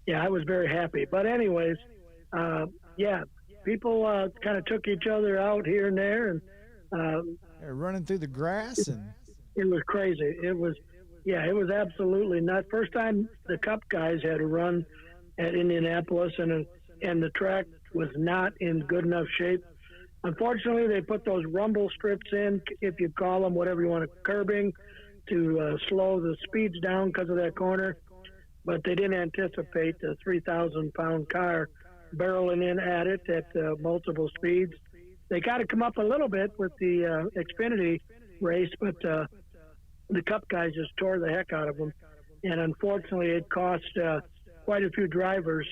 Yeah, I was very happy. But anyways, people kind of took each other out here and there, and they're running through the grass, and it was crazy. It was absolutely nuts. First time the Cup guys had to run at Indianapolis, and the track was not in good enough shape. Unfortunately, they put those rumble strips in, if you call them, whatever you want, curbing to slow the speeds down because of that corner. But they didn't anticipate the 3,000-pound car barreling in at it at multiple speeds. They got to come up a little bit with the Xfinity race, but the Cup guys just tore the heck out of them, and unfortunately, it cost quite a few drivers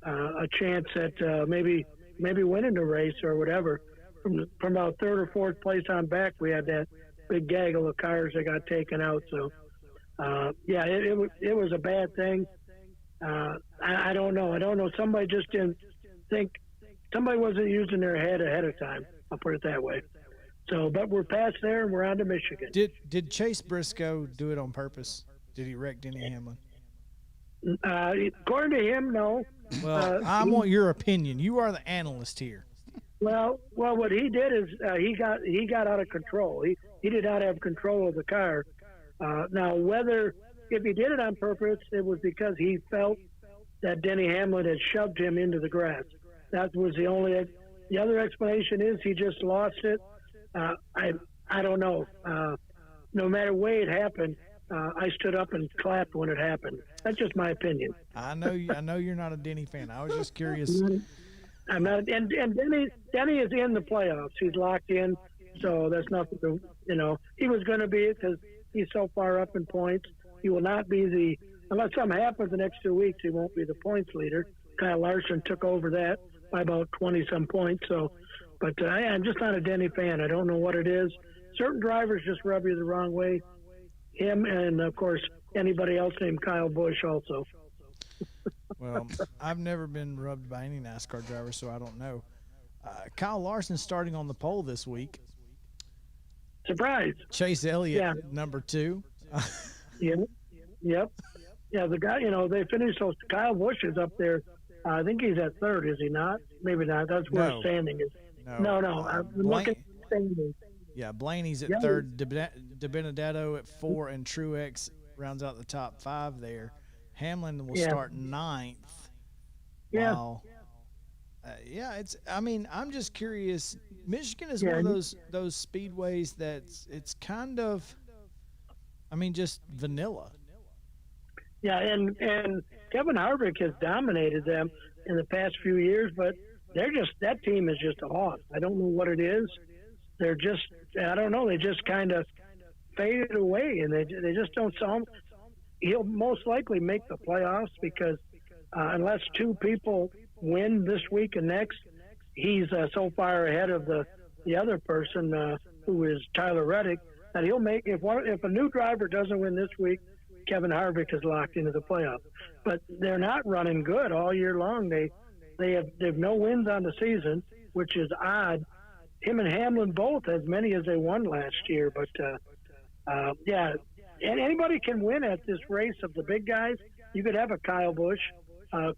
a chance at maybe winning the race or whatever. From about third or fourth place on back, we had that big gaggle of cars that got taken out. So, it was a bad thing. I don't know. Somebody just didn't think. Somebody wasn't using their head ahead of time. I'll put it that way. So, but we're past there and we're on to Michigan. Did Chase Briscoe do it on purpose? Did he wreck Denny Hamlin? According to him, no. Well, I want your opinion. You are the analyst here. Well, what he did is he got out of control. He did not have control of the car. Now, if he did it on purpose, it was because he felt that Denny Hamlin had shoved him into the grass. That was the only. The other explanation is he just lost it. I don't know. No matter way it happened, I stood up and clapped when it happened. That's just my opinion. I know you're not a Denny fan. I was just curious. I'm not, and Denny is in the playoffs. He's locked in, so that's nothing to, he was going to be it because he's so far up in points. He will not be unless something happens the next 2 weeks, he won't be the points leader. Kyle Larson took over that by about 20-some points. So, but I'm just not a Denny fan. I don't know what it is. Certain drivers just rub you the wrong way. Him and, of course, anybody else named Kyle Busch also. Well, I've never been rubbed by any NASCAR driver, so I don't know. Kyle Larson starting on the pole this week. Surprise. Chase Elliott, number 2. Yep. Yeah, the guy, they finished those. Kyle Busch is up there. I think he's at third, is he not? Maybe not. That's where his standing is. No. I'm looking at standing. Yeah, Blaney's at third, DiBenedetto at 4, and Truex rounds out the top 5 there. Hamlin will start 9th. Yeah. While, I'm just curious. Michigan is one of those speedways it's kind of, just vanilla. Yeah, and Kevin Harvick has dominated them in the past few years, but that team is just off. I don't know what it is. They're just, I don't know, they just kind of faded away, and they just don't sound. He'll most likely make the playoffs because unless 2 people win this week and next, he's so far ahead of the other person who is Tyler Reddick that he'll make. If a new driver doesn't win this week, Kevin Harvick is locked into the playoffs. But they're not running good all year long. They have no wins on the season, which is odd. Him and Hamlin both as many as they won last year, but and anybody can win at this race of the big guys. You could have a Kyle Busch,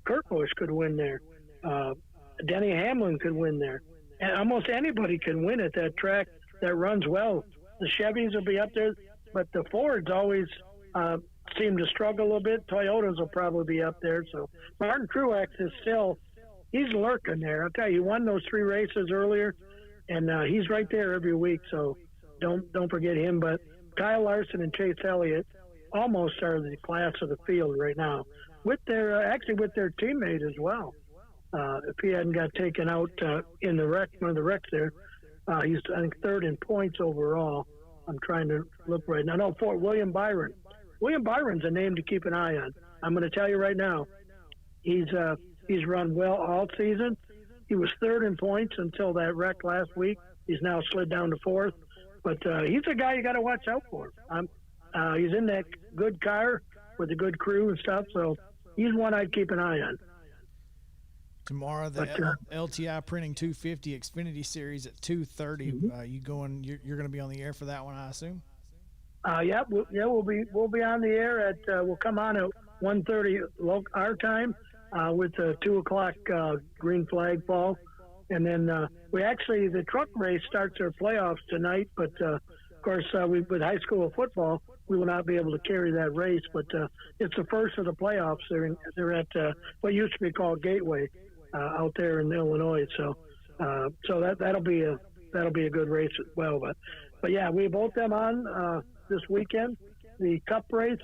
Kurt Busch could win there, Denny Hamlin could win there, and almost anybody can win at that track that runs well. The Chevys will be up there, but the Fords always seem to struggle a little bit. Toyotas will probably be up there. So Martin Truex is he's lurking there. I'll tell you, he won those 3 races earlier, and he's right there every week. So don't forget him. But Kyle Larson and Chase Elliott almost are the class of the field right now, with their teammate as well. If he hadn't got taken out in the wreck, one of the wrecks there, he's I think 3rd in points overall. I'm trying to look right now. No, for William Byron. William Byron's a name to keep an eye on. I'm going to tell you right now, he's run well all season. He was 3rd in points until that wreck last week. He's now slid down to 4th. But he's a guy you got to watch out for. He's in that good car with a good crew and stuff, so he's one I'd keep an eye on. Tomorrow, the LTI Printing 250 Xfinity Series at 2:30. You're going to be on the air for that one, I assume. We'll be on the air at we'll come on at 1:30 our time with the 2:00 green flag fall, and then the truck race starts their playoffs tonight. But of course, with high school football, we will not be able to carry that race. But it's the first of the playoffs. They're at what used to be called Gateway out there in Illinois. So that'll be a good race as well. But yeah, we both them on this weekend. The Cup race.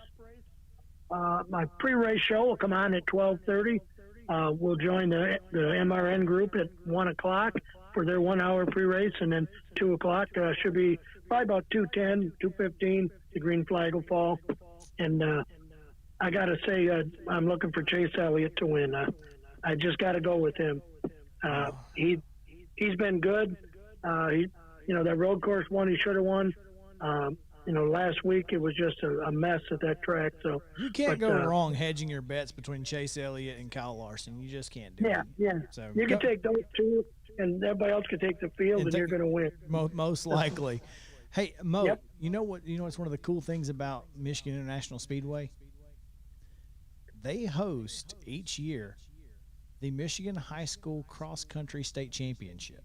My pre-race show will come on at 12:30. will join the MRN group at 1 o'clock for their 1 hour pre-race, and then 2 o'clock should be probably about 2:10, 2:15. The green flag will fall, and I got to say I'm looking for Chase Elliott to win. I just got to go with him. He's been good. That road course one he should have won. Last week it was just a mess at that track. So you can't go wrong hedging your bets between Chase Elliott and Kyle Larson. You just can't do it. Yeah. So you can take those two, and everybody else can take the field, and you're going to win. Most likely. Hey, Mo, Yep. you know what's one of the cool things about Michigan International Speedway? They host each year the Michigan High School Cross Country State Championship.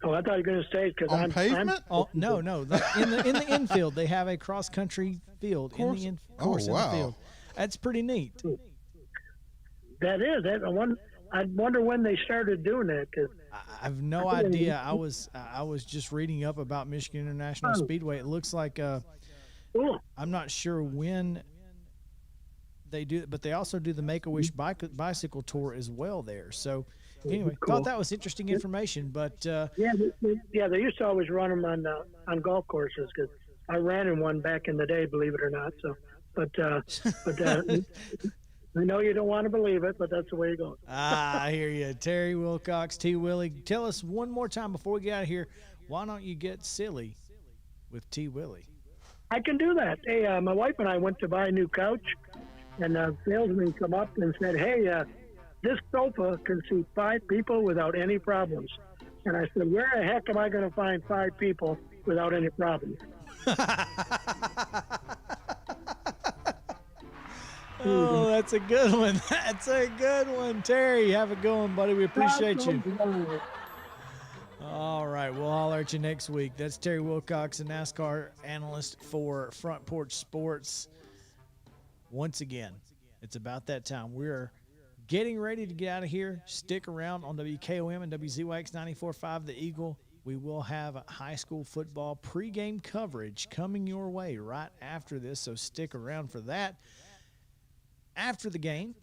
Oh, I thought you were going to say because On pavement? No. In the infield, they have a cross country field in the course in the field. That's pretty neat. That is. I wonder when they started doing that. Cause I have no idea. I was just reading up about Michigan International Speedway. It looks like I'm not sure when they do it, but they also do the Make-A-Wish bicycle tour as well there. So anyway, thought that was interesting information. But they used to always run them on golf courses because I ran in one back in the day, believe it or not. So, but I know you don't want to believe it, but that's the way it goes. I hear you. Terry Wilcox, T. Willie. Tell us one more time before we get out of here, why don't you get silly with T. Willie? I can do that. Hey, my wife and I went to buy a new couch, and the salesman come up and said, hey, this sofa can seat 5 people without any problems. And I said, where the heck am I going to find 5 people without any problems? Oh, that's a good one. That's a good one. Terry, have a good one, buddy. We appreciate you. All right, we'll holler at you next week. That's Terry Wilcox, a NASCAR analyst for Front Porch Sports. Once again, it's about that time. We're getting ready to get out of here. Stick around on WKOM and WZYX 94.5 The Eagle. We will have high school football pregame coverage coming your way right after this, so stick around for that. After the game,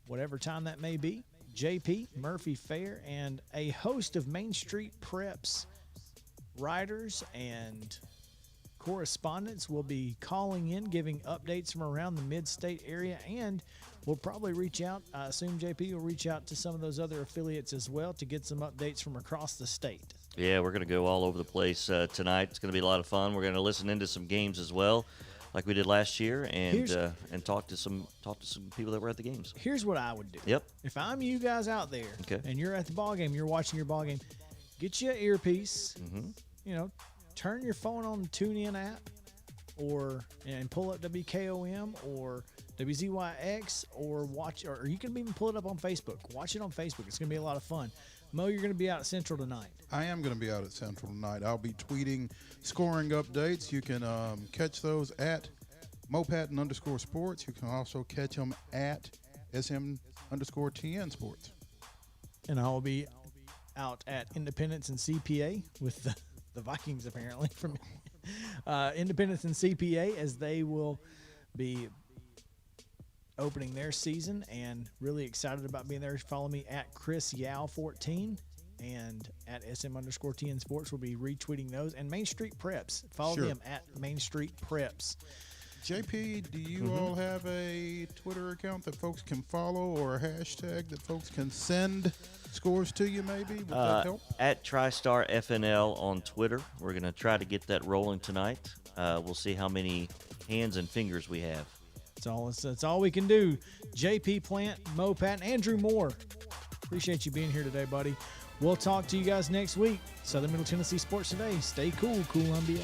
whatever time that may be, JP, Murphy Fair, and a host of Main Street Preps writers and correspondents will be calling in, giving updates from around the mid-state area, and we'll probably reach out. I assume JP will reach out to some of those other affiliates as well to get some updates from across the state. Yeah, we're going to go all over the place tonight. It's going to be a lot of fun. We're going to listen into some games as well, like we did last year, and talk to some people that were at the games. Here's what I would do. Yep. If I'm you guys out there, and you're at the ball game, you're watching your ball game, get you an earpiece. Mm-hmm. Turn your phone on the TuneIn app, and pull up WKOM or WZYX, or watch, or you can even pull it up on Facebook. Watch it on Facebook. It's going to be a lot of fun. Mo, you're going to be out at Central tonight. I am going to be out at Central tonight. I'll be tweeting scoring updates. You can catch those at Mopatin_sports. You can also catch them at SM_TN Sports. And I'll be out at Independence and CPA with the Vikings, apparently, from Independence and CPA, as they will be opening their season, and really excited about being there. Follow me at Chris Yao 14 and at SM_TN Sports. We'll be retweeting those, and Main Street Preps. Follow them at Main Street Preps. JP, do you all have a Twitter account that folks can follow, or a hashtag that folks can send scores to you, maybe? Would that help? At TriStar FNL on Twitter. We're going to try to get that rolling tonight. We'll see how many hands and fingers we have. That's all we can do. JP Plant, Mo Patton, Andrew Moore. Appreciate you being here today, buddy. We'll talk to you guys next week. Southern Middle Tennessee Sports Today. Stay cool, Columbia.